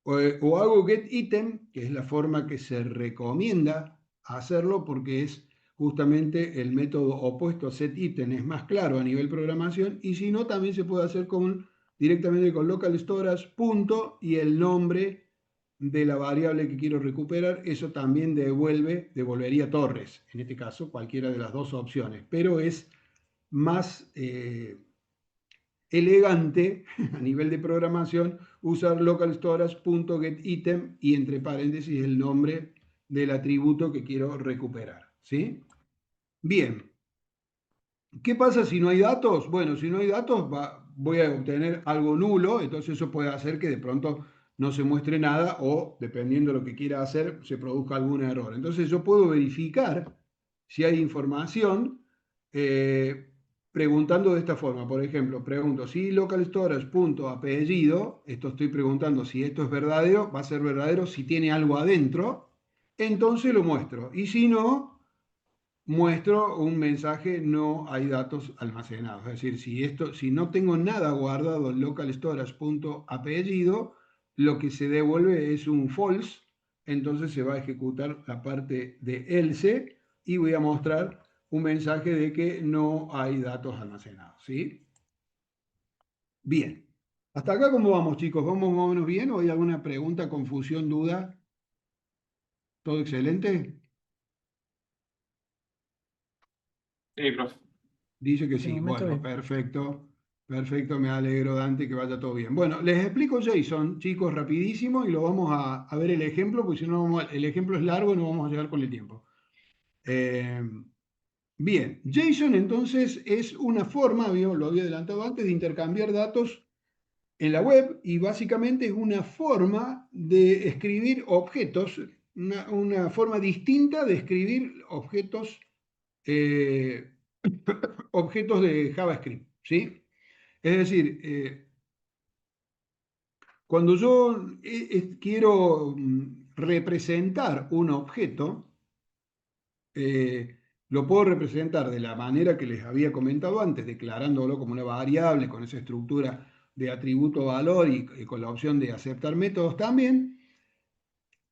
o hago get item, que es la forma que se recomienda hacerlo porque es justamente el método opuesto a set item, es más claro a nivel programación, y si no también se puede hacer directamente con local storage punto y el nombre de la variable que quiero recuperar, eso también devolvería Torres, en este caso cualquiera de las dos opciones, pero es más elegante a nivel de programación usar local storage.getItem y entre paréntesis el nombre del atributo que quiero recuperar, ¿sí? Bien, ¿qué pasa si no hay datos? Bueno, si no hay datos voy a obtener algo nulo, entonces eso puede hacer que de pronto no se muestre nada o, dependiendo de lo que quiera hacer, se produzca algún error. Entonces yo puedo verificar si hay información eh, preguntando de esta forma. Por ejemplo, pregunto si local storage.apellido, esto estoy preguntando si esto es verdadero, va a ser verdadero si tiene algo adentro, entonces lo muestro. Y si no, muestro un mensaje no hay datos almacenados. Es decir, si no tengo nada guardado en local storage.apellido, lo que se devuelve es un false, entonces se va a ejecutar la parte de else y voy a mostrar un mensaje de que no hay datos almacenados, ¿sí? Bien. Hasta acá, ¿cómo vamos, chicos? ¿Vamos más o menos bien o hay alguna pregunta, confusión, duda? ¿Todo excelente? Sí, profe. Dice que De sí. momento Bueno, bien. perfecto. Perfecto, me alegro, Dante, que vaya todo bien. Bueno, les explico JSON, chicos, rapidísimo, y lo vamos a ver el ejemplo, porque si no, el ejemplo es largo y no vamos a llegar con el tiempo. Bien, JSON entonces es una forma, lo había adelantado antes, de intercambiar datos en la web y básicamente es una forma de escribir objetos, una forma distinta de escribir objetos, eh, objetos de JavaScript, ¿sí? Es decir, cuando yo quiero representar un objeto, lo puedo representar de la manera que les había comentado antes, declarándolo como una variable con esa estructura de atributo valor y con la opción de aceptar métodos también,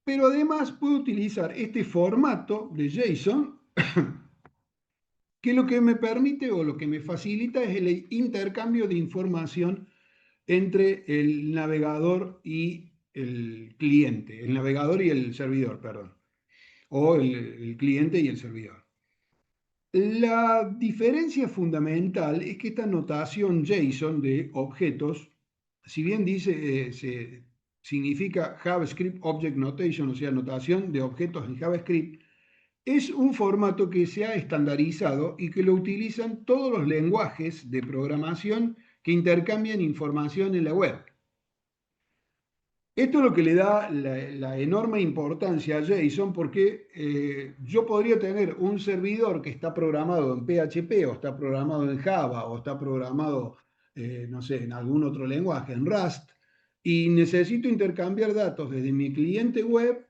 pero además puedo utilizar este formato de JSON que lo que me permite o lo que me facilita es el intercambio de información entre el navegador y el cliente, el navegador y el servidor, perdón, o el cliente y el servidor. La diferencia fundamental es que esta notación JSON de objetos, si bien dice, significa JavaScript Object Notation, o sea, notación de objetos en JavaScript, es un formato que se ha estandarizado y que lo utilizan todos los lenguajes de programación que intercambian información en la web. Esto es lo que le da la enorme importancia a JSON porque yo podría tener un servidor que está programado en PHP o está programado en Java o está programado, no sé, en algún otro lenguaje, en Rust, y necesito intercambiar datos desde mi cliente web,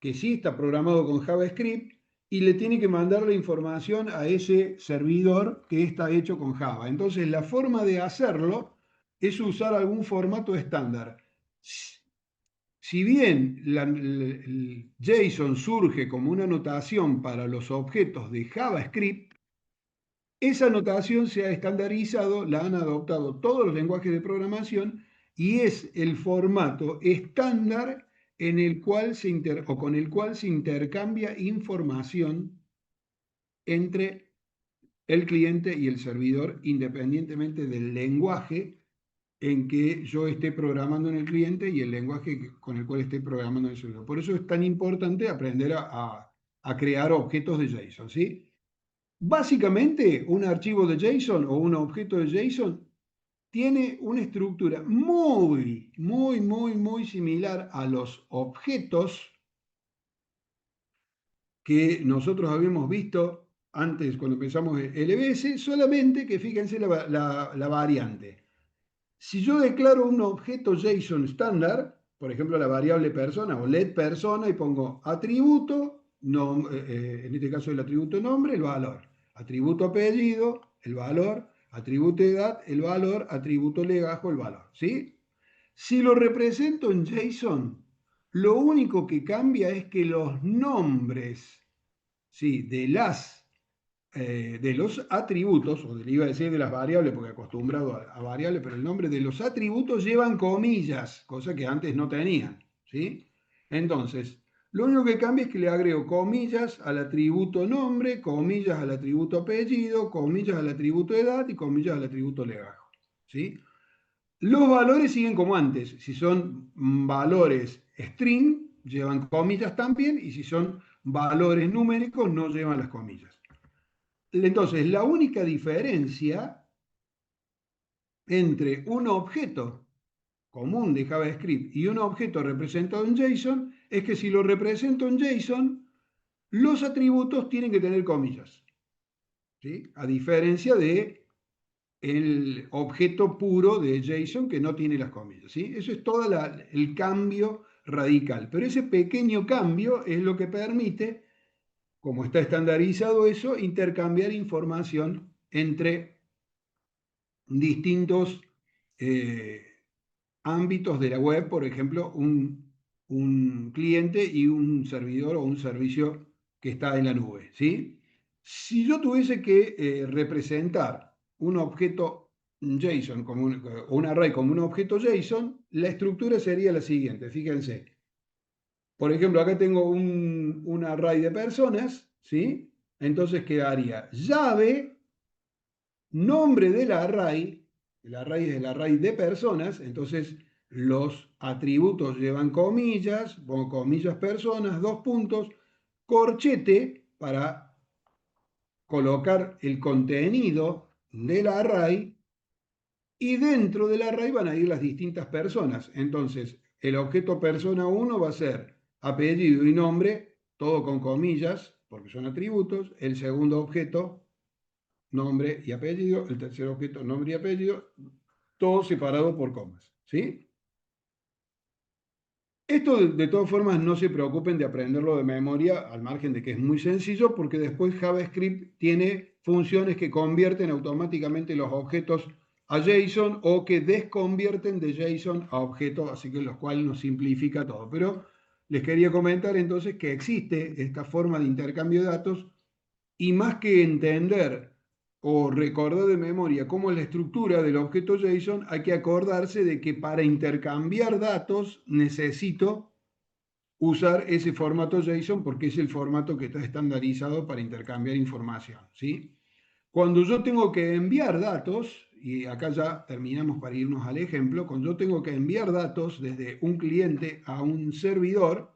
que sí está programado con JavaScript, y le tiene que mandar la información a ese servidor que está hecho con Java. Entonces, la forma de hacerlo es usar algún formato estándar. Si bien el JSON surge como una notación para los objetos de JavaScript, esa notación se ha estandarizado, la han adoptado todos los lenguajes de programación y es el formato estándar en el cual o con el cual se intercambia información entre el cliente y el servidor, independientemente del lenguaje en que yo esté programando en el cliente y el lenguaje con el cual esté programando en el servidor. Por eso es tan importante aprender a crear objetos de JSON, ¿sí? Básicamente, un archivo de JSON o un objeto de JSON tiene una estructura muy similar a los objetos que nosotros habíamos visto antes cuando empezamos LBS, solamente que fíjense la variante. Si yo declaro un objeto JSON estándar, por ejemplo la variable persona o let persona, y pongo atributo, en este caso el atributo nombre, el valor, atributo apellido, el valor, atributo edad, el valor, atributo legajo, el valor, ¿sí? Si lo represento en JSON, lo único que cambia es que los nombres, ¿sí?, de los atributos, o le iba a decir de las variables, porque acostumbrado a variables, pero el nombre de los atributos llevan comillas, cosa que antes no tenían, ¿sí? Entonces, lo único que cambia es que le agrego comillas al atributo nombre, comillas al atributo apellido, comillas al atributo edad y comillas al atributo legajo, ¿sí? Los valores siguen como antes. Si son valores string, llevan comillas también, y si son valores numéricos, no llevan las comillas. Entonces, la única diferencia entre un objeto común de JavaScript y un objeto representado en JSON es que si lo represento en JSON, los atributos tienen que tener comillas, ¿sí? A diferencia de el objeto puro de JSON que no tiene las comillas, ¿sí? Eso es todo el cambio radical. Pero ese pequeño cambio es lo que permite, como está estandarizado eso, intercambiar información entre distintos ámbitos de la web, por ejemplo, un cliente y un servidor o un servicio que está en la nube, ¿sí? Si yo tuviese que representar un objeto JSON, como un array como un objeto JSON, la estructura sería la siguiente, fíjense. Por ejemplo, acá tengo un array de personas, ¿sí? Entonces quedaría llave, nombre del array, el array es el array de personas, entonces los atributos llevan comillas, pongo comillas personas, dos puntos, corchete para colocar el contenido del array, y dentro del array van a ir las distintas personas. Entonces, el objeto persona 1 va a ser apellido y nombre, todo con comillas, porque son atributos. El segundo objeto, nombre y apellido. El tercer objeto, nombre y apellido, todo separado por comas, ¿sí? Esto de todas formas no se preocupen de aprenderlo de memoria, al margen de que es muy sencillo, porque después JavaScript tiene funciones que convierten automáticamente los objetos a JSON o que desconvierten de JSON a objeto, así que lo cual nos simplifica todo. Pero les quería comentar entonces que existe esta forma de intercambio de datos, y más que entender o recordar de memoria cómo es la estructura del objeto JSON, hay que acordarse de que para intercambiar datos necesito usar ese formato JSON porque es el formato que está estandarizado para intercambiar información, ¿sí? Cuando yo tengo que enviar datos, y acá ya terminamos para irnos al ejemplo, cuando yo tengo que enviar datos desde un cliente a un servidor,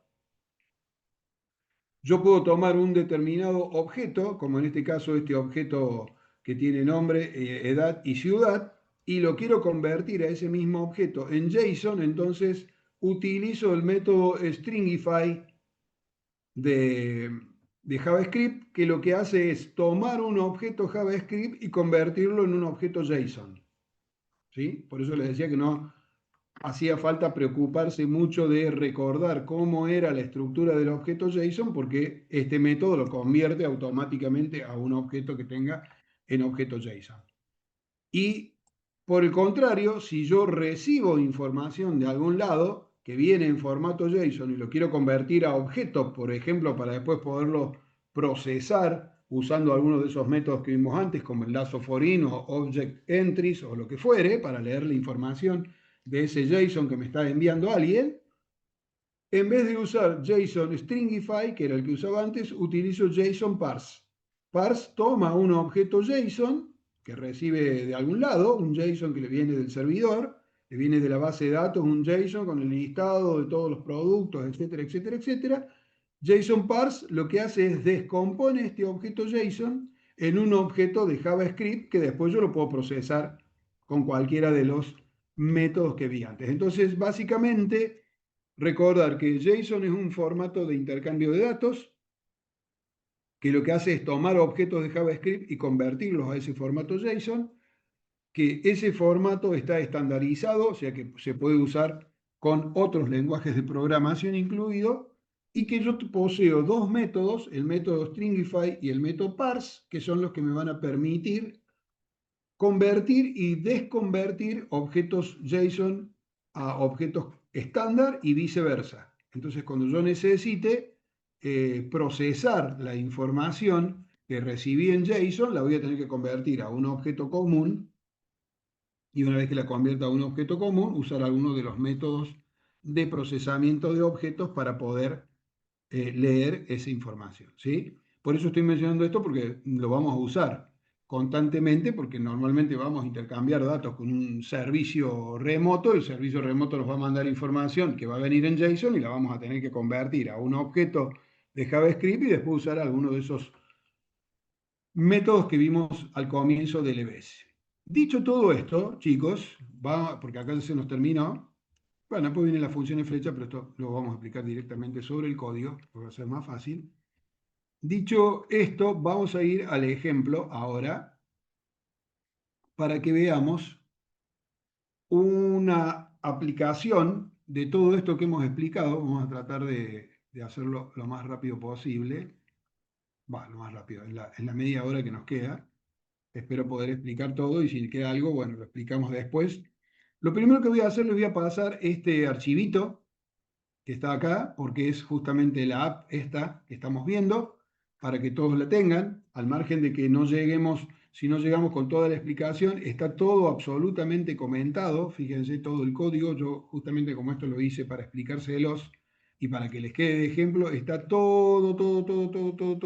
yo puedo tomar un determinado objeto, como en este caso este objeto que tiene nombre, edad y ciudad, y lo quiero convertir a ese mismo objeto en JSON. Entonces utilizo el método Stringify de JavaScript, que lo que hace es tomar un objeto JavaScript y convertirlo en un objeto JSON. ¿Sí? Por eso les decía que no hacía falta preocuparse mucho de recordar cómo era la estructura del objeto JSON, porque este método lo convierte automáticamente a un objeto que tenga en objeto JSON. Y por el contrario, si yo recibo información de algún lado que viene en formato JSON y lo quiero convertir a objetos, por ejemplo, para después poderlo procesar usando algunos de esos métodos que vimos antes, como el lazo foreign o object entries o lo que fuere, para leer la información de ese JSON que me está enviando alguien, en vez de usar JSON Stringify, que era el que usaba antes, utilizo JSON Parse. Parse toma un objeto JSON que recibe de algún lado, un JSON que le viene del servidor, le viene de la base de datos, un JSON con el listado de todos los productos, etcétera, etcétera, etcétera. JSON Parse lo que hace es descompone este objeto JSON en un objeto de JavaScript que después yo lo puedo procesar con cualquiera de los métodos que vi antes. Entonces, básicamente, recordar que JSON es un formato de intercambio de datos que lo que hace es tomar objetos de JavaScript y convertirlos a ese formato JSON, que ese formato está estandarizado, o sea que se puede usar con otros lenguajes de programación incluido, y que yo poseo dos métodos, el método Stringify y el método Parse, que son los que me van a permitir convertir y desconvertir objetos JSON a objetos estándar y viceversa. Entonces, cuando yo necesite procesar la información que recibí en JSON, la voy a tener que convertir a un objeto común, y una vez que la convierta a un objeto común, usar alguno de los métodos de procesamiento de objetos para poder leer esa información, ¿sí? Por eso estoy mencionando esto, porque lo vamos a usar constantemente, porque normalmente vamos a intercambiar datos con un servicio remoto. El servicio remoto nos va a mandar información que va a venir en JSON y la vamos a tener que convertir a un objeto de JavaScript y después usar alguno de esos métodos que vimos al comienzo del EBS. Dicho todo esto, chicos, porque acá se nos terminó. Bueno, después vienen las funciones flecha, pero esto lo vamos a explicar directamente sobre el código, porque va a ser más fácil. Dicho esto, vamos a ir al ejemplo ahora para que veamos una aplicación de todo esto que hemos explicado. Vamos a tratar de hacerlo lo más rápido posible. Lo más rápido, en la media hora que nos queda. Espero poder explicar todo y si queda algo, bueno, lo explicamos después. Lo primero que voy a hacer, les voy a pasar este archivito que está acá, porque es justamente la app esta que estamos viendo, para que todos la tengan, al margen de que no lleguemos, si no llegamos con toda la explicación, está todo absolutamente comentado, fíjense todo el código, yo justamente como esto lo hice para explicárselos y para que les quede de ejemplo, está todo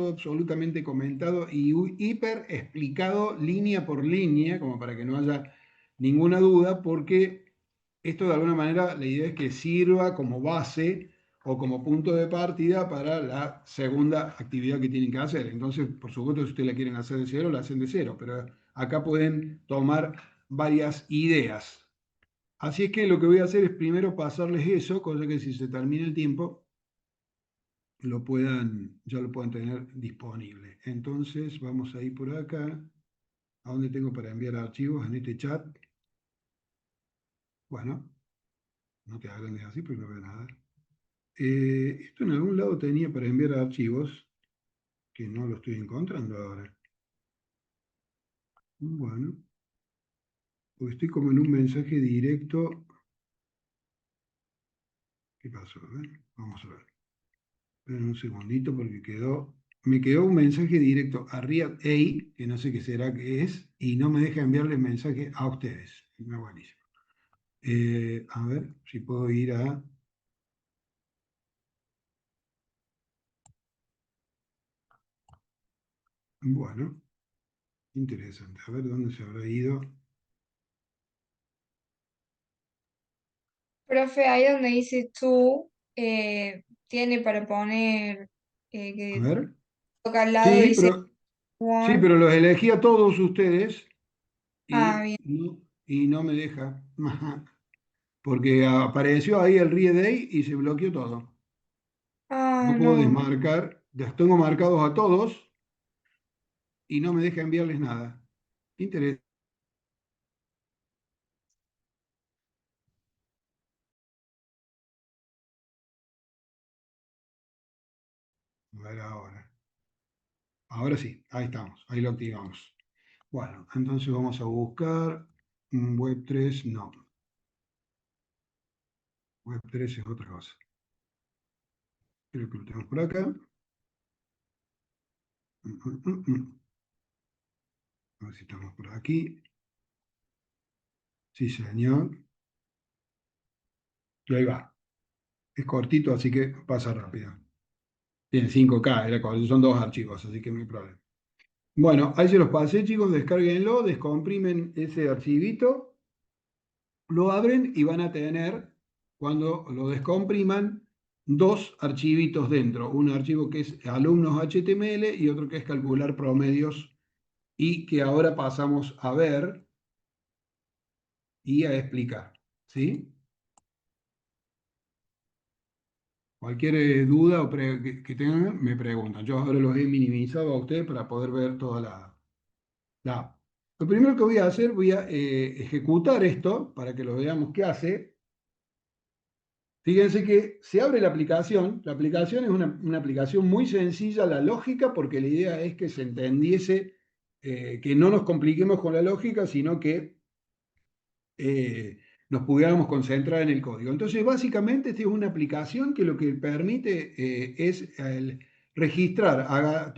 absolutamente comentado y hiper explicado línea por línea, como para que no haya ninguna duda, porque esto de alguna manera la idea es que sirva como base o como punto de partida para la segunda actividad que tienen que hacer. Entonces, por supuesto, si ustedes la quieren hacer de cero, la hacen de cero, pero acá pueden tomar varias ideas. Así es que lo que voy a hacer es primero pasarles eso, cosa que si se termina el tiempo, ya lo puedan tener disponible. Entonces, vamos a ir por acá. ¿A dónde tengo para enviar archivos? En este chat. Bueno, no te agrandes así porque no veo nada. Esto en algún lado tenía para enviar archivos, que no lo estoy encontrando ahora. Bueno, porque estoy como en un mensaje directo. ¿Qué pasó? A ver, vamos a ver. Esperen un segundito porque me quedó un mensaje directo a Riad A, que no sé qué será que es, y no me deja enviarle mensaje a ustedes. No, buenísimo. A ver si puedo ir a... Bueno, interesante. A ver dónde se habrá ido. Profe, ahí donde dices tú, tiene para poner A que ver. toca al lado, Sí, dice sí, One. pero los elegí a todos ustedes Ah, y bien. no me deja. porque apareció ahí el read y se bloqueó todo. Ah, No puedo no. desmarcar, los tengo marcados a todos y no me deja enviarles nada. Interesante. A ver ahora. Ahora sí, ahí estamos, ahí lo activamos. Bueno, entonces vamos a buscar Web3, no. Web3 es otra cosa. Creo que lo tenemos por acá. A ver si estamos por aquí. Sí, señor. Y ahí va. Es cortito, así que pasa rápido. Tiene 5K, son dos archivos, así que no hay problema. Bueno, ahí se los pasé, chicos, descárguenlo, descomprimen ese archivito, lo abren y van a tener, cuando lo descompriman, dos archivitos dentro. Un archivo que es alumnos HTML y otro que es calcular promedios y que ahora pasamos a ver y a explicar. ¿Sí? Cualquier duda o que tengan, me preguntan. Yo ahora los he minimizado a ustedes para poder ver toda la app. Lo primero que voy a hacer, voy a ejecutar esto para que lo veamos qué hace. Fíjense que se abre la aplicación. La aplicación es una aplicación muy sencilla, la lógica, porque la idea es que se entendiese, que no nos compliquemos con la lógica, sino que nos pudiéramos concentrar en el código. Entonces, básicamente, esta es una aplicación que lo que permite es registrar,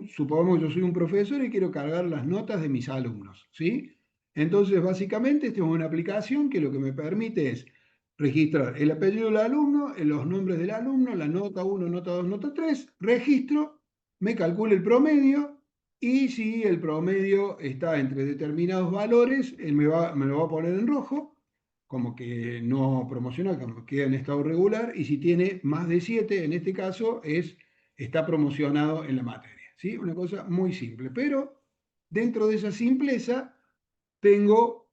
supongamos que yo soy un profesor y quiero cargar las notas de mis alumnos, ¿sí? Entonces, básicamente, esta es una aplicación que lo que me permite es registrar el apellido del alumno, los nombres del alumno, la nota 1, nota 2, nota 3, registro, me calcula el promedio y si el promedio está entre determinados valores, él me lo va a poner en rojo, como que no promociona, como que queda en estado regular, y si tiene más de 7, en este caso, está promocionado en la materia. ¿Sí? Una cosa muy simple, pero dentro de esa simpleza tengo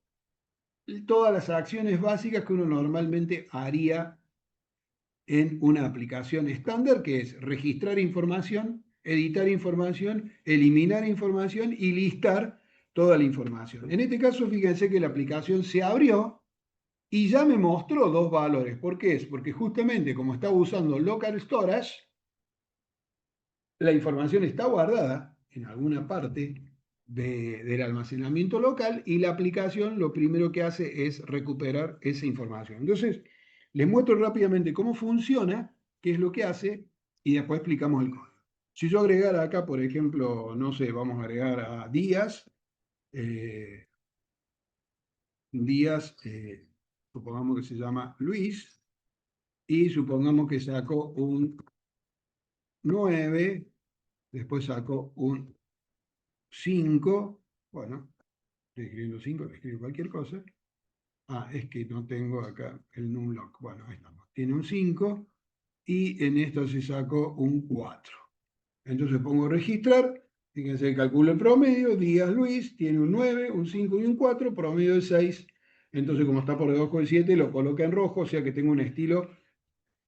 todas las acciones básicas que uno normalmente haría en una aplicación estándar, que es registrar información, editar información, eliminar información y listar toda la información. En este caso, fíjense que la aplicación se abrió y ya me mostró dos valores. ¿Por qué es? Porque justamente como estaba usando local storage, la información está guardada en alguna parte del almacenamiento local y la aplicación lo primero que hace es recuperar esa información. Entonces, les muestro rápidamente cómo funciona, qué es lo que hace y después explicamos el código. Si yo agregara acá, por ejemplo, no sé, vamos a agregar a Díaz, Díaz, supongamos que se llama Luis, y supongamos que sacó un 9, después sacó un 5, bueno, estoy escribiendo 5, escribo cualquier cosa. Ah, es que no tengo acá el numlock. Bueno, ahí estamos. Tiene un 5 y en esto se sacó un 4. Entonces pongo registrar, fíjense, calculo el promedio, Díaz Luis, tiene un 9, un 5 y un 4, promedio de 6. Entonces, como está por debajo del 7, lo coloca en rojo, o sea que tengo un estilo,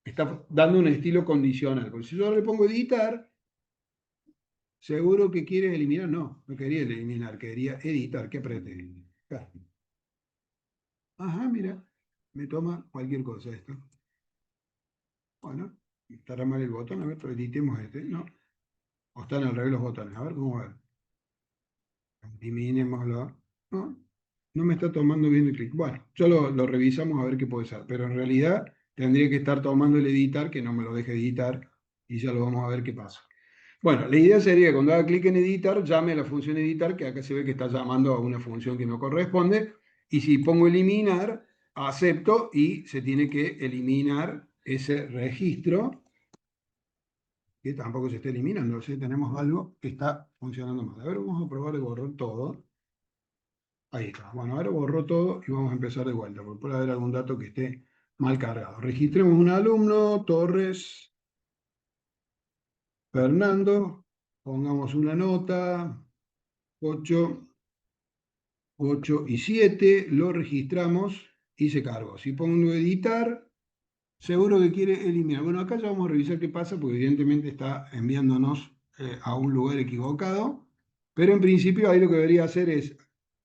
está dando un estilo condicional. Porque si yo le pongo editar, seguro que quieres eliminar. No, no quería eliminar, quería editar. ¿Qué apreté? Acá. Ajá, mira, me toma cualquier cosa esto. Bueno, estará mal el botón, a ver, pero editemos este, ¿no? O están al revés los botones, a ver cómo va. Eliminémoslo. No, no me está tomando bien el clic. Bueno, yo lo revisamos a ver qué puede ser, pero en realidad tendría que estar tomando el editar, que no me lo deje editar, y ya lo vamos a ver qué pasa. Bueno, la idea sería que cuando haga clic en editar, llame a la función editar, que acá se ve que está llamando a una función que no corresponde, y si pongo eliminar, acepto y se tiene que eliminar ese registro, que tampoco se está eliminando, o sea, tenemos algo que está funcionando mal. A ver, vamos a probar de borrar todo. Ahí está. Bueno, ahora borró todo y vamos a empezar de vuelta, porque puede haber algún dato que esté mal cargado. Registremos un alumno, Torres Fernando, pongamos una nota, 8 y 7, lo registramos y se cargó. Si pongo editar, seguro que quiere eliminar. Bueno, acá ya vamos a revisar qué pasa, porque evidentemente está enviándonos a un lugar equivocado, pero en principio ahí lo que debería hacer es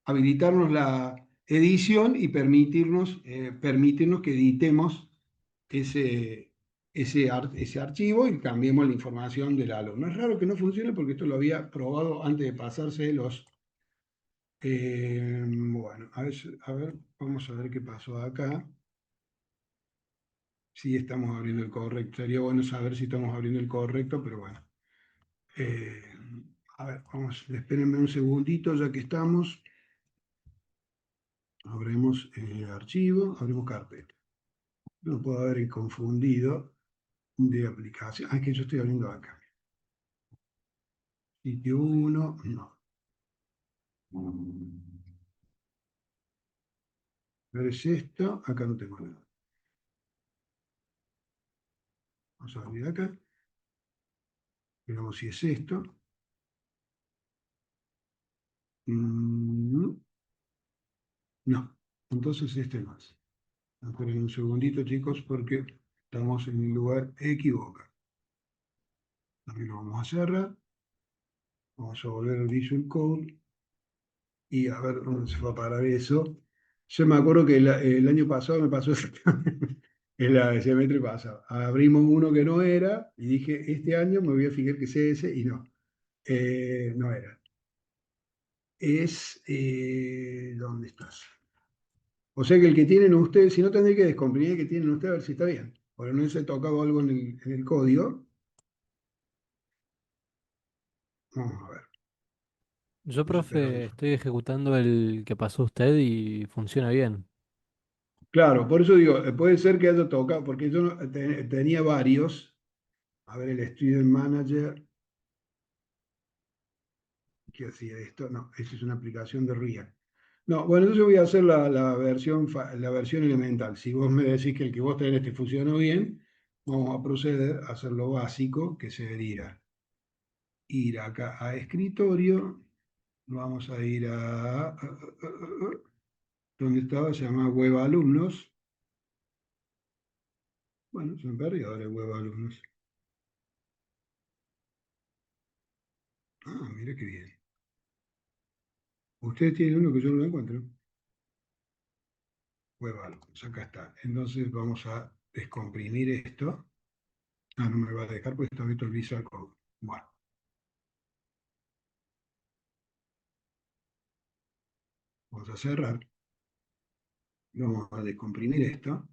habilitarnos la edición y permitirnos que editemos ese archivo y cambiemos la información del alumno. Es raro que no funcione porque esto lo había probado antes de pasarse los... bueno, a ver, vamos a ver qué pasó acá. Si estamos abriendo el correcto. Sería bueno saber si estamos abriendo el correcto, pero bueno. Eh, a ver, espérenme un segundito ya que estamos. Abrimos archivo, abrimos carpeta. No puedo haber confundido de aplicación. Ah, que yo estoy abriendo acá. Sitio 1, no. A ver, es esto. Acá no tengo nada. Vamos a abrir acá. Veamos si es esto. Mm, no. Entonces este no es. Esperen un segundito, chicos, porque estamos en el lugar equivocado. También lo vamos a cerrar. Vamos a volver al Visual Code y a ver dónde se va a parar eso. Yo me acuerdo que el año pasado me pasó exactamente en la de semestre pasado. Abrimos uno que no era y dije, este año me voy a fijar que sea ese y no. No era. ¿Dónde estás? O sea que el que tienen ustedes, si no tendré que descomprimir el que tienen ustedes a ver si está bien. Porque no se ha tocado algo en el código. Vamos a ver. Yo, Vamos a esperar. profe, estoy ejecutando el que pasó usted y funciona bien. Claro, por eso digo, puede ser que haya tocado, porque yo tenía varios. A ver, el Student Manager, ¿qué hacía esto? No, esa es una aplicación de React. No, bueno, entonces voy a hacer la versión elemental. Si vos me decís que el que vos tenés te funcionó bien, vamos a proceder a hacer lo básico, que sería ir acá a escritorio, vamos a ir ¿dónde estaba? Se llama Web Alumnos. Bueno, se me perdió ahora el Web Alumnos. Ah, mira qué bien. Ustedes tienen uno que yo no lo encuentro. Web Alumnos, acá está. Entonces vamos a descomprimir esto. Ah, no me va a dejar porque está abierto el Visual Code. Bueno, vamos a cerrar. Vamos a descomprimir esto.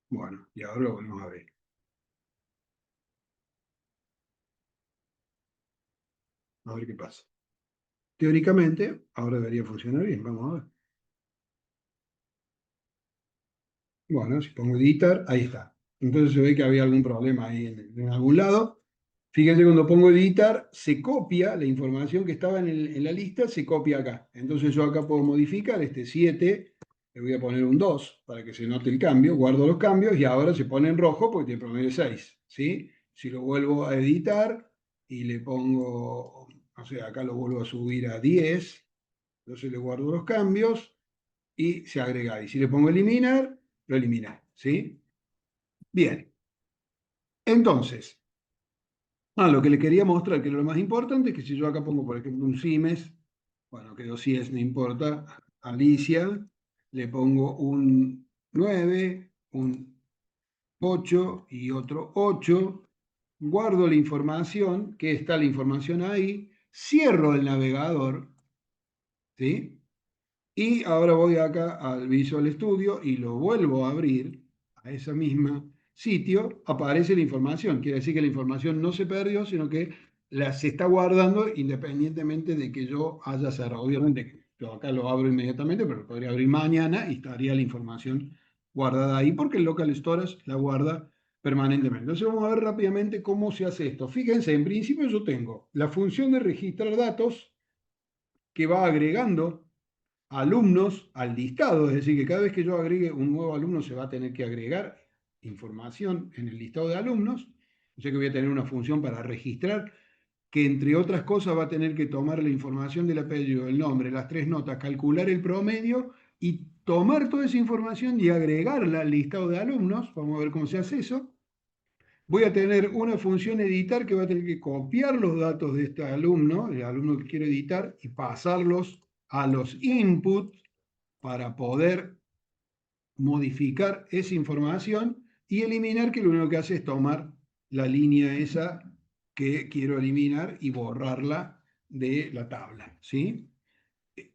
Bueno, y ahora lo volvemos a ver. A ver qué pasa. Teóricamente, ahora debería funcionar bien. Vamos a ver. Bueno, si pongo editar, ahí está. Entonces se ve que había algún problema ahí en algún lado. Fíjense, cuando pongo editar, se copia la información que estaba en la lista, se copia acá. Entonces yo acá puedo modificar este 7, le voy a poner un 2 para que se note el cambio, guardo los cambios y ahora se pone en rojo porque tiene promedio 6, ¿sí? Si lo vuelvo a editar y le pongo, o sea, acá lo vuelvo a subir a 10, entonces le guardo los cambios y se agrega. Y si le pongo eliminar, lo elimina, ¿sí? Bien, entonces... lo que le quería mostrar, que era lo más importante, es que si yo acá pongo, por ejemplo, un Simes, bueno, que dos Sies no importa, Alicia, le pongo un 9, un 8 y otro 8, guardo la información, que está la información ahí, cierro el navegador, ¿sí? Y ahora voy acá al Visual Studio y lo vuelvo a abrir a ese mismo sitio, aparece la información. Quiere decir que la información no se perdió, sino que se está guardando independientemente de que yo haya cerrado. Obviamente, yo acá lo abro inmediatamente, pero lo podría abrir mañana y estaría la información guardada ahí, porque el local storage la guarda permanentemente. Entonces vamos a ver rápidamente cómo se hace esto. Fíjense, en principio yo tengo la función de registrar datos que va agregando alumnos al listado, es decir, que cada vez que yo agregue un nuevo alumno se va a tener que agregar información en el listado de alumnos, o sea que voy a tener una función para registrar que entre otras cosas va a tener que tomar la información del apellido, el nombre, las 3 notas, calcular el promedio y tomar toda esa información y agregarla al listado de alumnos. Vamos a ver cómo se hace eso. Voy a tener una función editar que va a tener que copiar los datos de este alumno, el alumno que quiero editar, y pasarlos a los inputs para poder modificar esa información y eliminar, que lo único que hace es tomar la línea esa que quiero eliminar y borrarla de la tabla, ¿sí?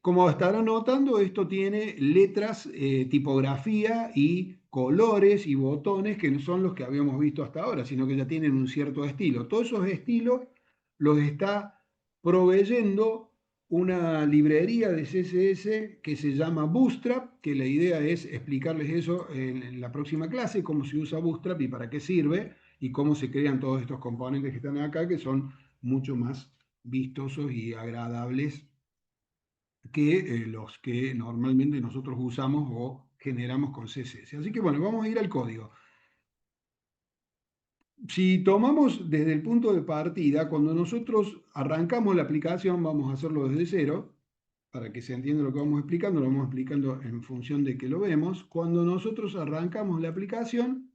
Como estarán notando, esto tiene letras, tipografía y colores y botones que no son los que habíamos visto hasta ahora, sino que ya tienen un cierto estilo. Todos esos estilos los está proveyendo una librería de CSS que se llama Bootstrap, que la idea es explicarles eso en la próxima clase, cómo se usa Bootstrap y para qué sirve, y cómo se crean todos estos componentes que están acá, que son mucho más vistosos y agradables que los que normalmente nosotros usamos o generamos con CSS. Así que bueno, vamos a ir al código. Si tomamos desde el punto de partida, cuando nosotros arrancamos la aplicación, vamos a hacerlo desde cero, para que se entienda lo que vamos explicando, lo vamos explicando en función de que lo vemos. Cuando nosotros arrancamos la aplicación,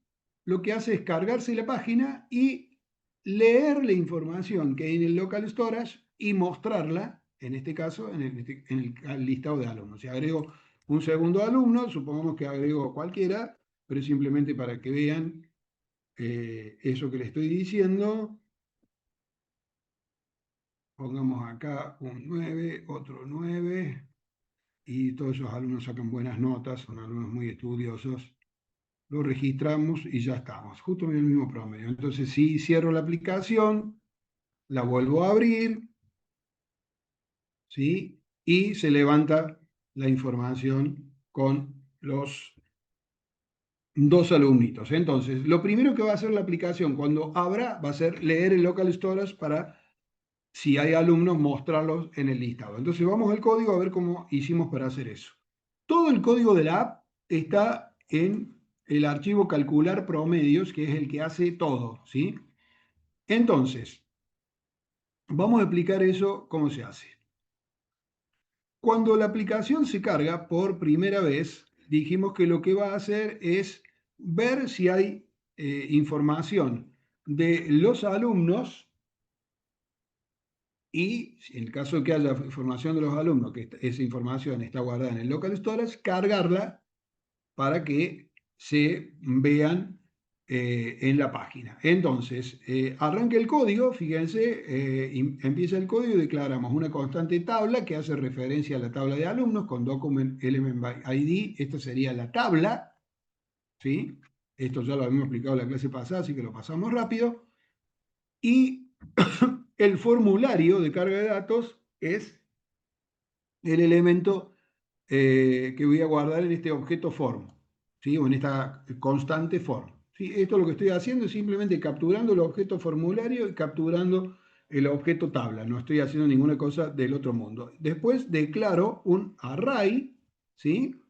lo que hace es cargarse la página y leer la información que hay en el local storage y mostrarla, en este caso, en el listado de alumnos. Si agrego un segundo alumno, supongamos que agrego cualquiera, pero es simplemente para que vean eso que le estoy diciendo. Pongamos acá un 9, otro 9, y todos esos alumnos sacan buenas notas, son alumnos muy estudiosos. Lo registramos y ya estamos, justo en el mismo promedio. Entonces, si cierro la aplicación, la vuelvo a abrir, ¿sí? Y se levanta la información con los 2 alumnitos. Entonces, lo primero que va a hacer la aplicación cuando abra va a ser leer el local storage para, si hay alumnos, mostrarlos en el listado. Entonces vamos al código a ver cómo hicimos para hacer eso. Todo el código de la app está en el archivo calcular promedios, que es el que hace todo, ¿sí? Entonces, vamos a explicar eso, cómo se hace. Cuando la aplicación se carga por primera vez, dijimos que lo que va a hacer es ver si hay información de los alumnos, y en el caso de que haya información de los alumnos, que esa información está guardada en el local storage, cargarla para que se vean en la página. Entonces, arranca el código, fíjense, empieza el código y declaramos una constante tabla que hace referencia a la tabla de alumnos con document element by ID. Esta sería la tabla, ¿sí? Esto ya lo habíamos explicado en la clase pasada, así que lo pasamos rápido. Y el formulario de carga de datos es el elemento que voy a guardar en este objeto form, ¿sí? O en esta constante form, ¿sí? Esto lo que estoy haciendo es simplemente capturando el objeto formulario y capturando el objeto tabla. No estoy haciendo ninguna cosa del otro mundo. Después declaro un array, ¿sí?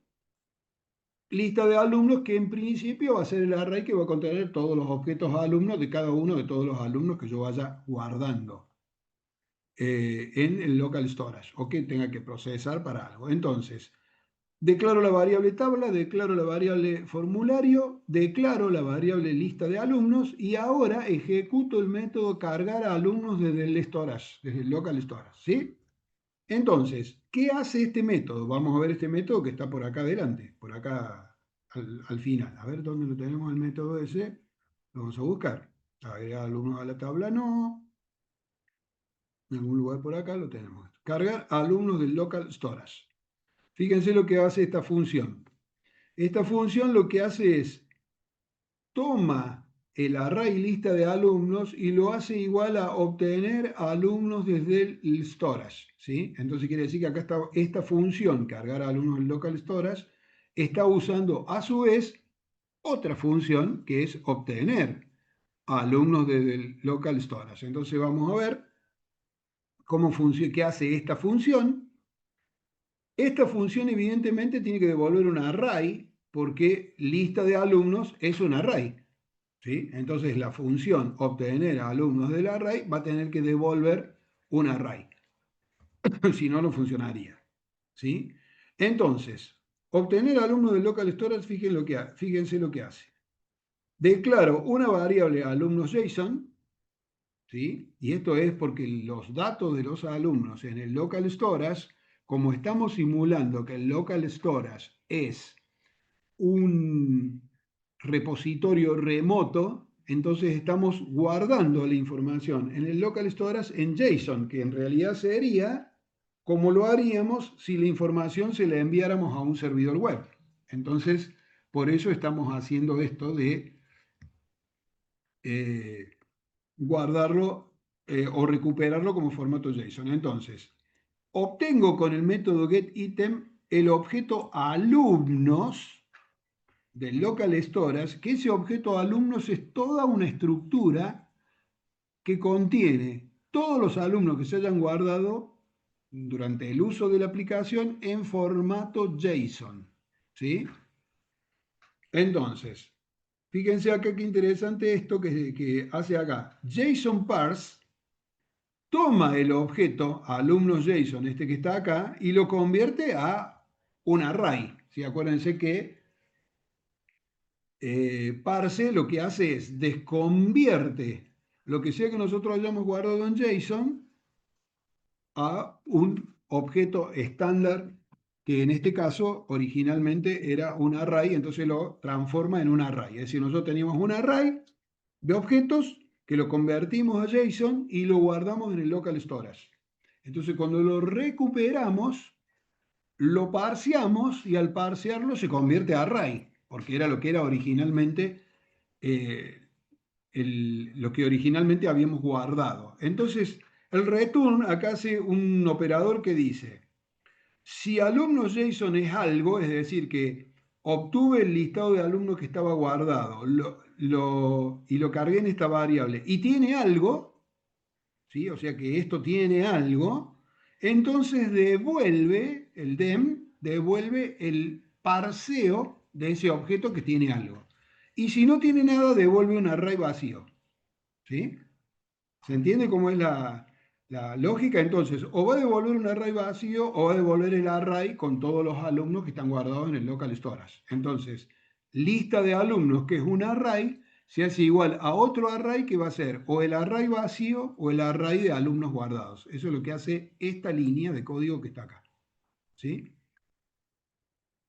Lista de alumnos, que en principio va a ser el array que va a contener todos los objetos alumnos de cada uno de todos los alumnos que yo vaya guardando en el local storage o que tenga que procesar para algo. Entonces, declaro la variable tabla, declaro la variable formulario, declaro la variable lista de alumnos y ahora ejecuto el método cargar a alumnos desde el storage, desde el local storage, ¿sí? Entonces, ¿qué hace este método? Vamos a ver este método que está por acá adelante, por acá al final. A ver dónde lo tenemos el método ese. Lo vamos a buscar. Agregar alumnos a la tabla, no. En algún lugar por acá lo tenemos. Cargar alumnos del local storage. Fíjense lo que hace esta función. Esta función lo que hace es toma el array lista de alumnos y lo hace igual a obtener alumnos desde el storage, ¿sí? Entonces quiere decir que acá está esta función, cargar alumnos del local storage, está usando a su vez otra función que es obtener alumnos desde el local storage. Entonces vamos a ver cómo funciona, qué hace esta función. Esta función evidentemente tiene que devolver un array porque lista de alumnos es un array, ¿sí? Entonces la función obtener a alumnos del array va a tener que devolver un array. Si no, no funcionaría. ¿Sí? Entonces, obtener alumnos del local storage, fíjense lo que hace. Declaro una variable alumnos JSON, ¿sí? Y esto es porque los datos de los alumnos en el local storage, como estamos simulando que el local storage es un repositorio remoto, entonces estamos guardando la información en el local storage en JSON, que en realidad sería como lo haríamos si la información se la enviáramos a un servidor web. Entonces, por eso estamos haciendo esto de guardarlo o recuperarlo como formato JSON. Entonces, obtengo con el método getItem el objeto alumnos del local storage, que ese objeto alumnos es toda una estructura que contiene todos los alumnos que se hayan guardado durante el uso de la aplicación en formato JSON. ¿Sí? Entonces, fíjense acá qué interesante esto que hace acá. JSON parse toma el objeto alumnos JSON, este que está acá, y lo convierte a un array. ¿Sí? Acuérdense que parse lo que hace es desconvierte lo que sea que nosotros hayamos guardado en JSON a un objeto estándar que en este caso originalmente era un array, entonces lo transforma en un array. Es decir, nosotros teníamos un array de objetos que lo convertimos a JSON y lo guardamos en el local storage. Entonces cuando lo recuperamos, lo parseamos y al parsearlo se convierte a array, porque era lo que era originalmente lo que originalmente habíamos guardado. Entonces, el return acá hace un operador que dice, si alumnos JSON es algo, es decir, que obtuve el listado de alumnos que estaba guardado y lo cargué en esta variable y tiene algo, ¿sí? O sea que esto tiene algo, entonces devuelve el dem, devuelve el parseo de ese objeto que tiene algo. Y si no tiene nada, devuelve un array vacío. ¿Sí? ¿Se entiende cómo es la lógica? Entonces, o va a devolver un array vacío o va a devolver el array con todos los alumnos que están guardados en el local storage. Entonces, lista de alumnos, que es un array, se hace igual a otro array que va a ser o el array vacío o el array de alumnos guardados. Eso es lo que hace esta línea de código que está acá. ¿Sí?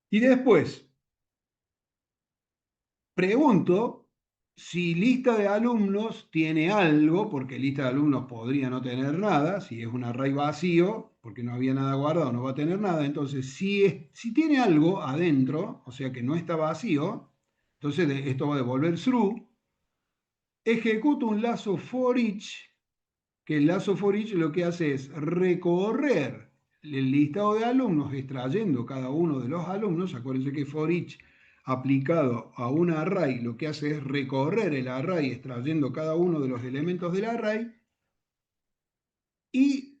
Y después, pregunto si lista de alumnos tiene algo, porque lista de alumnos podría no tener nada, si es un array vacío, porque no había nada guardado, no va a tener nada. Entonces, si tiene algo adentro, o sea que no está vacío, entonces esto va a devolver true. Ejecuto un lazo for each, que el lazo for each lo que hace es recorrer el listado de alumnos extrayendo cada uno de los alumnos. Acuérdense que for each aplicado a un array lo que hace es recorrer el array extrayendo cada uno de los elementos del array y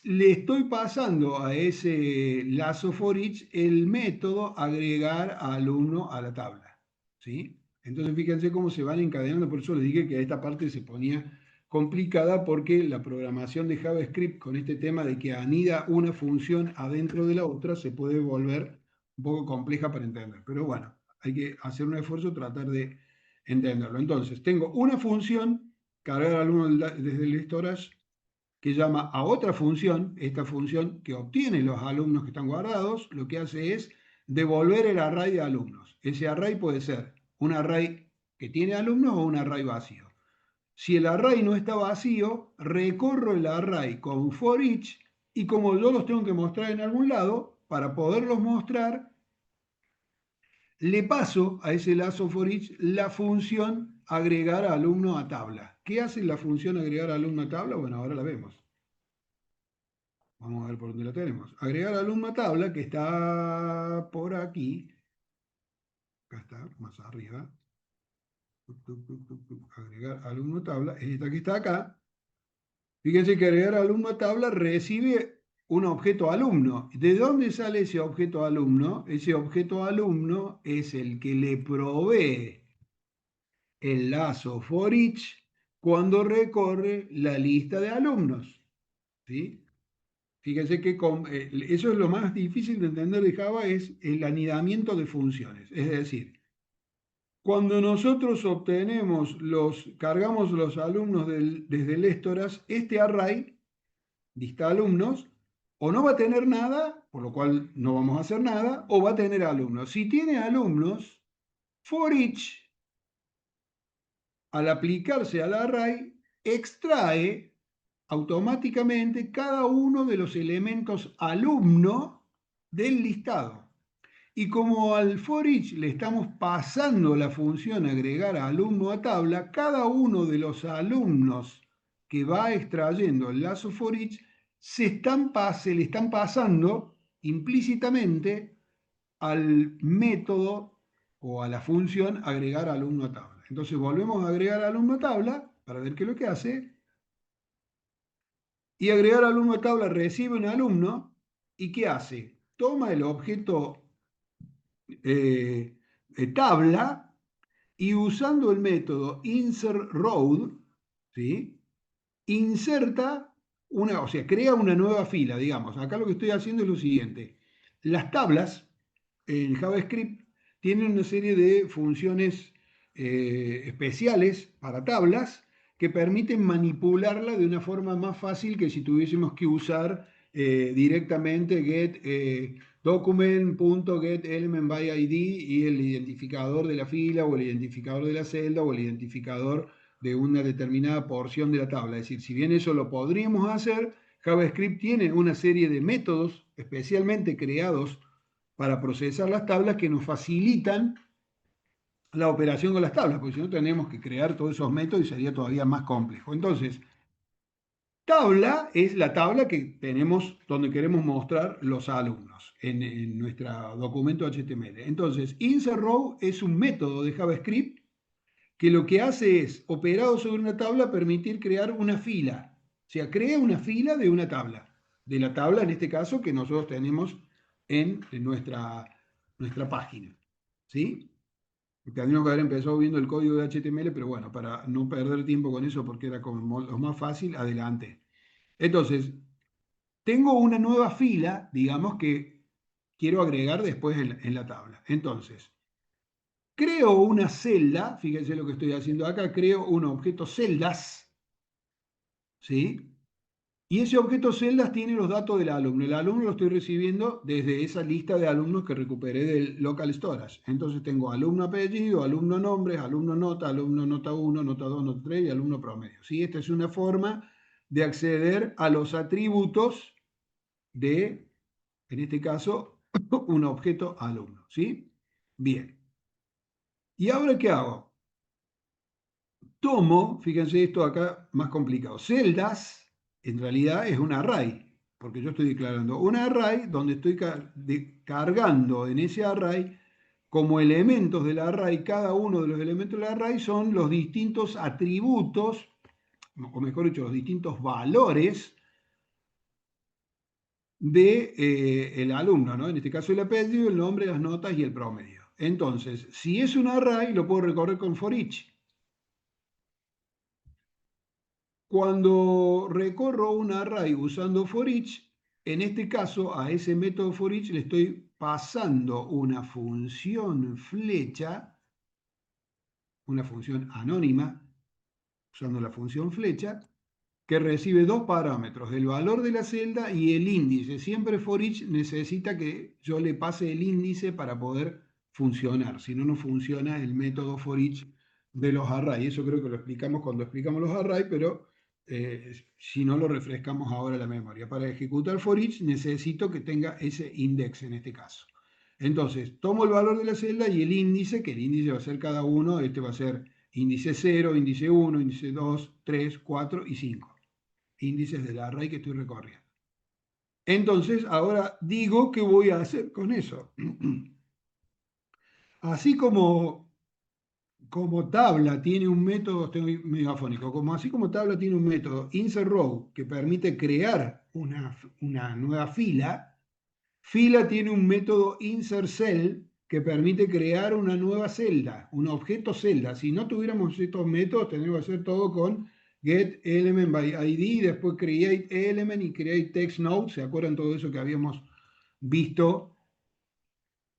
le estoy pasando a ese lazo for each el método agregar a alumno a la tabla. ¿Sí? Entonces fíjense cómo se van encadenando, por eso les dije que esta parte se ponía complicada porque la programación de JavaScript con este tema de que anida una función adentro de la otra se puede volver un poco compleja para entender. Pero bueno, hay que hacer un esfuerzo, tratar de entenderlo. Entonces, tengo una función, cargar alumno desde el storage, que llama a otra función, esta función que obtiene los alumnos que están guardados, lo que hace es devolver el array de alumnos. Ese array puede ser un array que tiene alumnos o un array vacío. Si el array no está vacío, recorro el array con for each y como yo los tengo que mostrar en algún lado, para poderlos mostrar, le paso a ese lazo for each la función agregar alumno a tabla. ¿Qué hace la función agregar alumno a tabla? Bueno, ahora la vemos. Vamos a ver por dónde la tenemos. Agregar alumno a tabla, que está por aquí. Acá está, más arriba. Agregar alumno a tabla. Esta que está acá. Fíjense que agregar alumno a tabla recibe un objeto alumno. ¿De dónde sale ese objeto alumno? Ese objeto alumno es el que le provee el lazo for each cuando recorre la lista de alumnos. ¿Sí? Fíjense que eso es lo más difícil de entender de Java, es el anidamiento de funciones. Es decir, cuando nosotros cargamos los alumnos desde el Storas, este array, lista alumnos, o no va a tener nada, por lo cual no vamos a hacer nada, o va a tener alumnos. Si tiene alumnos, for each, al aplicarse al array, extrae automáticamente cada uno de los elementos alumno del listado. Y como al for each le estamos pasando la función agregar a alumno a tabla, cada uno de los alumnos que va extrayendo el lazo for each se le están pasando implícitamente al método o a la función agregar alumno a tabla. Entonces volvemos a agregar alumno a tabla para ver qué es lo que hace. Y agregar alumno a tabla recibe un alumno. ¿Y qué hace? Toma el objeto tabla y usando el método insert_row, ¿sí? Inserta o sea, crea una nueva fila, digamos. Acá lo que estoy haciendo es lo siguiente. Las tablas en JavaScript tienen una serie de funciones especiales para tablas que permiten manipularla de una forma más fácil que si tuviésemos que usar directamente get document.getElementById y el identificador de la fila o el identificador de la celda o el identificador de una determinada porción de la tabla. Es decir, si bien eso lo podríamos hacer, JavaScript tiene una serie de métodos especialmente creados para procesar las tablas que nos facilitan la operación con las tablas, porque si no tenemos que crear todos esos métodos y sería todavía más complejo. Entonces, tabla es la tabla que tenemos donde queremos mostrar los alumnos en nuestro documento HTML. Entonces, insert_row es un método de JavaScript que lo que hace es, operado sobre una tabla, permitir crear una fila. O sea, crea una fila de una tabla. De la tabla, en este caso, que nosotros tenemos en nuestra página. ¿Sí? Tendríamos que haber empezado viendo el código de HTML, pero bueno, para no perder tiempo con eso, porque era como lo más fácil, adelante. Entonces, tengo una nueva fila, digamos, que quiero agregar después en la tabla. Entonces, creo una celda, fíjense lo que estoy haciendo acá, creo un objeto celdas, ¿sí? Y ese objeto celdas tiene los datos del alumno. El alumno lo estoy recibiendo desde esa lista de alumnos que recuperé del local storage. Entonces tengo alumno apellido, alumno nombres, alumno nota 1, nota 2, nota 3 y alumno promedio. ¿Sí? Esta es una forma de acceder a los atributos de, en este caso, un objeto alumno. ¿Sí? Bien. ¿Y ahora qué hago? Tomo, fíjense esto acá más complicado, celdas en realidad es un array, porque yo estoy declarando un array donde estoy cargando en ese array como elementos del array, cada uno de los elementos del array son los distintos atributos, o mejor dicho, los distintos valores del alumno, ¿no? En este caso el apellido, el nombre, las notas y el promedio. Entonces, si es un array, lo puedo recorrer con for each. Cuando recorro un array usando for each, en este caso a ese método for each le estoy pasando una función flecha, una función anónima, usando la función flecha, que recibe dos parámetros, el valor de la celda y el índice. Siempre for each necesita que yo le pase el índice para poder funcionar, si no, no funciona el método for each de los arrays. Eso creo que lo explicamos cuando explicamos los arrays, pero si no lo refrescamos ahora la memoria. Para ejecutar for each necesito que tenga ese index en este caso. Entonces, tomo el valor de la celda y el índice, que el índice va a ser cada uno, este va a ser índice 0, índice 1, índice 2, 3, 4 y 5. Índices del array que estoy recorriendo. Entonces, ahora digo qué voy a hacer con eso. Así como tabla tiene un método, estoy medio afónico, así como tabla tiene un método insert_row que permite crear una nueva fila, fila tiene un método insert_cell que permite crear una nueva celda, un objeto celda. Si no tuviéramos estos métodos, tendríamos que hacer todo con get element by ID, después create element y create text node. ¿Se acuerdan todo eso que habíamos visto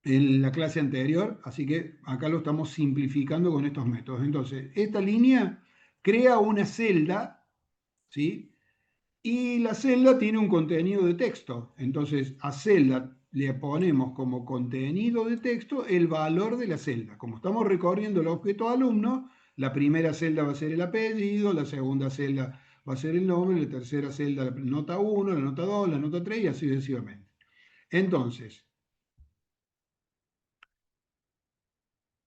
en la clase anterior? Así que acá lo estamos simplificando con estos métodos. Entonces, esta línea crea una celda, ¿sí? Y la celda tiene un contenido de texto. Entonces, a celda le ponemos como contenido de texto el valor de la celda. Como estamos recorriendo el objeto alumno, la primera celda va a ser el apellido, la segunda celda va a ser el nombre, la tercera celda la nota 1, la nota 2, la nota 3 y así sucesivamente. Entonces,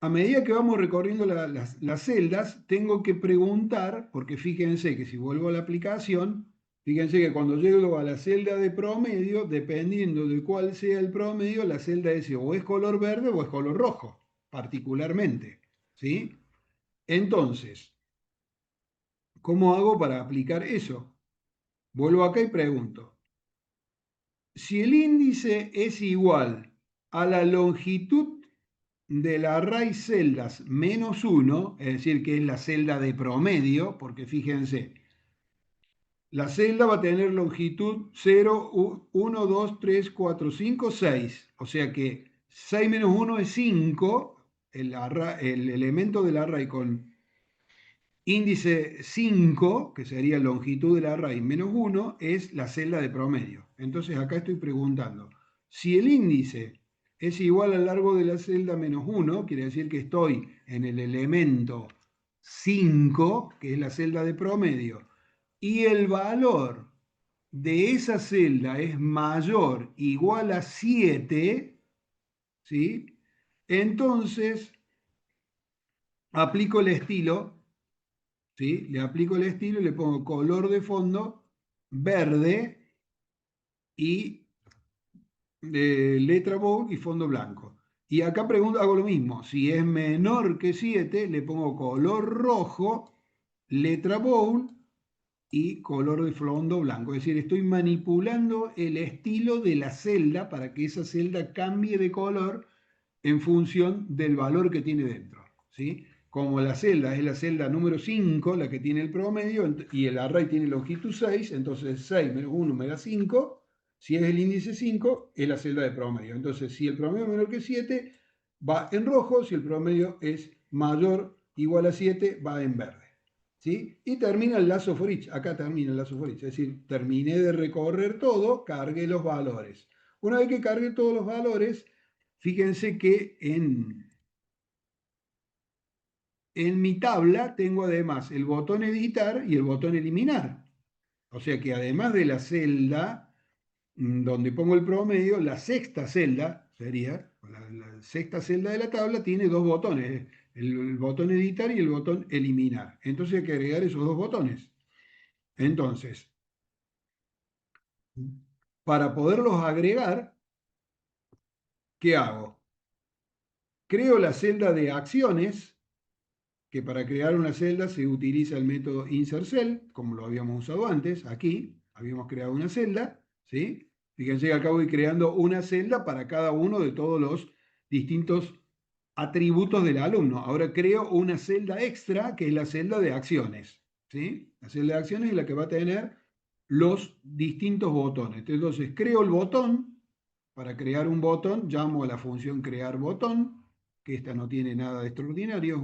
a medida que vamos recorriendo las celdas, tengo que preguntar, porque fíjense que si vuelvo a la aplicación, fíjense que cuando llego a la celda de promedio, dependiendo de cuál sea el promedio, la celda ese o es color verde o es color rojo, particularmente, ¿sí? Entonces, ¿cómo hago para aplicar eso? Vuelvo acá y pregunto, si el índice es igual a la longitud del array celdas menos 1, es decir, que es la celda de promedio, porque fíjense, la celda va a tener longitud 0, 1, 2, 3, 4, 5, 6. O sea que 6 menos 1 es 5, el elemento del array con índice 5, que sería longitud del array menos 1, es la celda de promedio. Entonces acá estoy preguntando, si el índice es igual al largo de la celda menos 1, quiere decir que estoy en el elemento 5, que es la celda de promedio, y el valor de esa celda es mayor o igual a 7, ¿sí? Entonces aplico el estilo, ¿sí? Le aplico el estilo y le pongo color de fondo verde y letra bold y fondo blanco. Y acá hago lo mismo. Si es menor que 7, le pongo color rojo, letra bold y color de fondo blanco. Es decir, estoy manipulando el estilo de la celda para que esa celda cambie de color en función del valor que tiene dentro, ¿sí? Como la celda es la celda número 5, la que tiene el promedio, y el array tiene longitud 6, entonces 6 menos 1 me da 5. Si es el índice 5, es la celda de promedio. Entonces, si el promedio es menor que 7, va en rojo. Si el promedio es mayor o igual a 7, va en verde, ¿sí? Y termina el lazo for each. Acá termina el lazo for each. Es decir, terminé de recorrer todo, cargué los valores. Una vez que cargué todos los valores, fíjense que en mi tabla tengo además el botón editar y el botón eliminar. O sea que además de la celda donde pongo el promedio, la sexta celda sería, la sexta celda de la tabla tiene dos botones, el botón editar y el botón eliminar. Entonces hay que agregar esos dos botones. Entonces, para poderlos agregar, ¿qué hago? Creo la celda de acciones, que para crear una celda se utiliza el método insert cell, como lo habíamos usado antes. Aquí habíamos creado una celda, ¿sí? Fíjense que acá voy creando una celda para cada uno de todos los distintos atributos del alumno. Ahora creo una celda extra, que es la celda de acciones, ¿sí? La celda de acciones es la que va a tener los distintos botones. Entonces creo el botón. Para crear un botón, llamo a la función crear botón, que esta no tiene nada de extraordinario,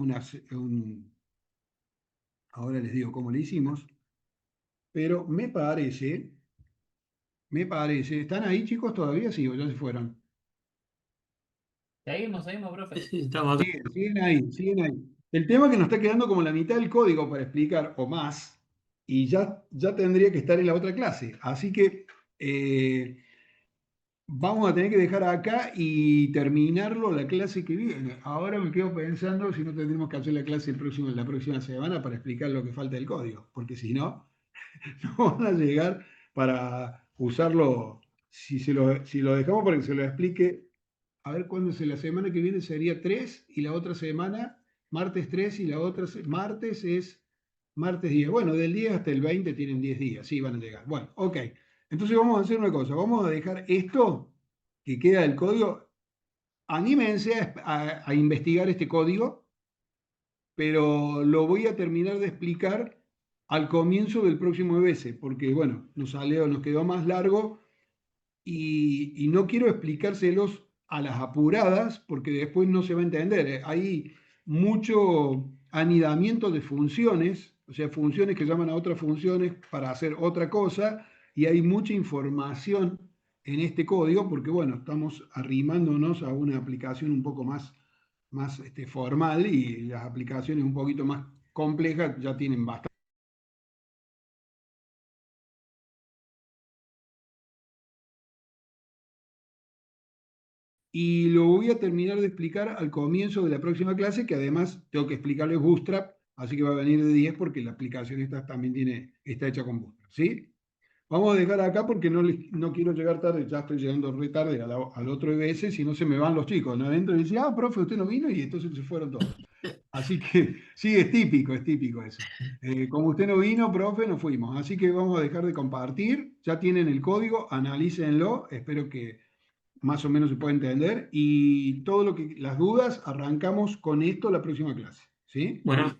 ahora les digo cómo le hicimos, pero ¿están ahí chicos todavía? Sí, o ya se fueron. Seguimos, profe. Sí, estamos acá. Siguen ahí. El tema es que nos está quedando como la mitad del código para explicar, o más, y ya tendría que estar en la otra clase. Así que vamos a tener que dejar acá y terminarlo la clase que viene. Ahora me quedo pensando si no tendremos que hacer la clase la próxima semana para explicar lo que falta del código, porque si no, no van a llegar para usarlo. Si lo dejamos para que se lo explique, a ver cuándo es la semana que viene, sería 3 y la otra semana, martes 3 y la otra, martes es martes 10. Bueno, del 10 hasta el 20 tienen 10 días, sí, van a llegar. Bueno, ok. Entonces vamos a hacer una cosa, vamos a dejar esto que queda del código anímense a investigar este código, pero lo voy a terminar de explicar al comienzo del próximo EBS, porque bueno, nos quedó más largo y no quiero explicárselos a las apuradas porque después no se va a entender. Hay mucho anidamiento de funciones, o sea, funciones que llaman a otras funciones para hacer otra cosa, y hay mucha información en este código porque, bueno, estamos arrimándonos a una aplicación un poco más formal, y las aplicaciones un poquito más complejas ya tienen bastante. Y lo voy a terminar de explicar al comienzo de la próxima clase, que además tengo que explicarles Bootstrap, así que va a venir de 10 porque la aplicación esta también está hecha con Bootstrap, ¿sí? Vamos a dejar acá porque no quiero llegar tarde, ya estoy llegando re tarde al otro EBS, si no se me van los chicos, ¿no? Adentro y dicen, ah, profe, usted no vino, y entonces se fueron todos. Así que sí, es típico eso. Como usted no vino, profe, nos fuimos. Así que vamos a dejar de compartir, ya tienen el código, analícenlo, espero que más o menos se pueda entender, y las dudas arrancamos con esto la próxima clase, ¿sí? Bueno,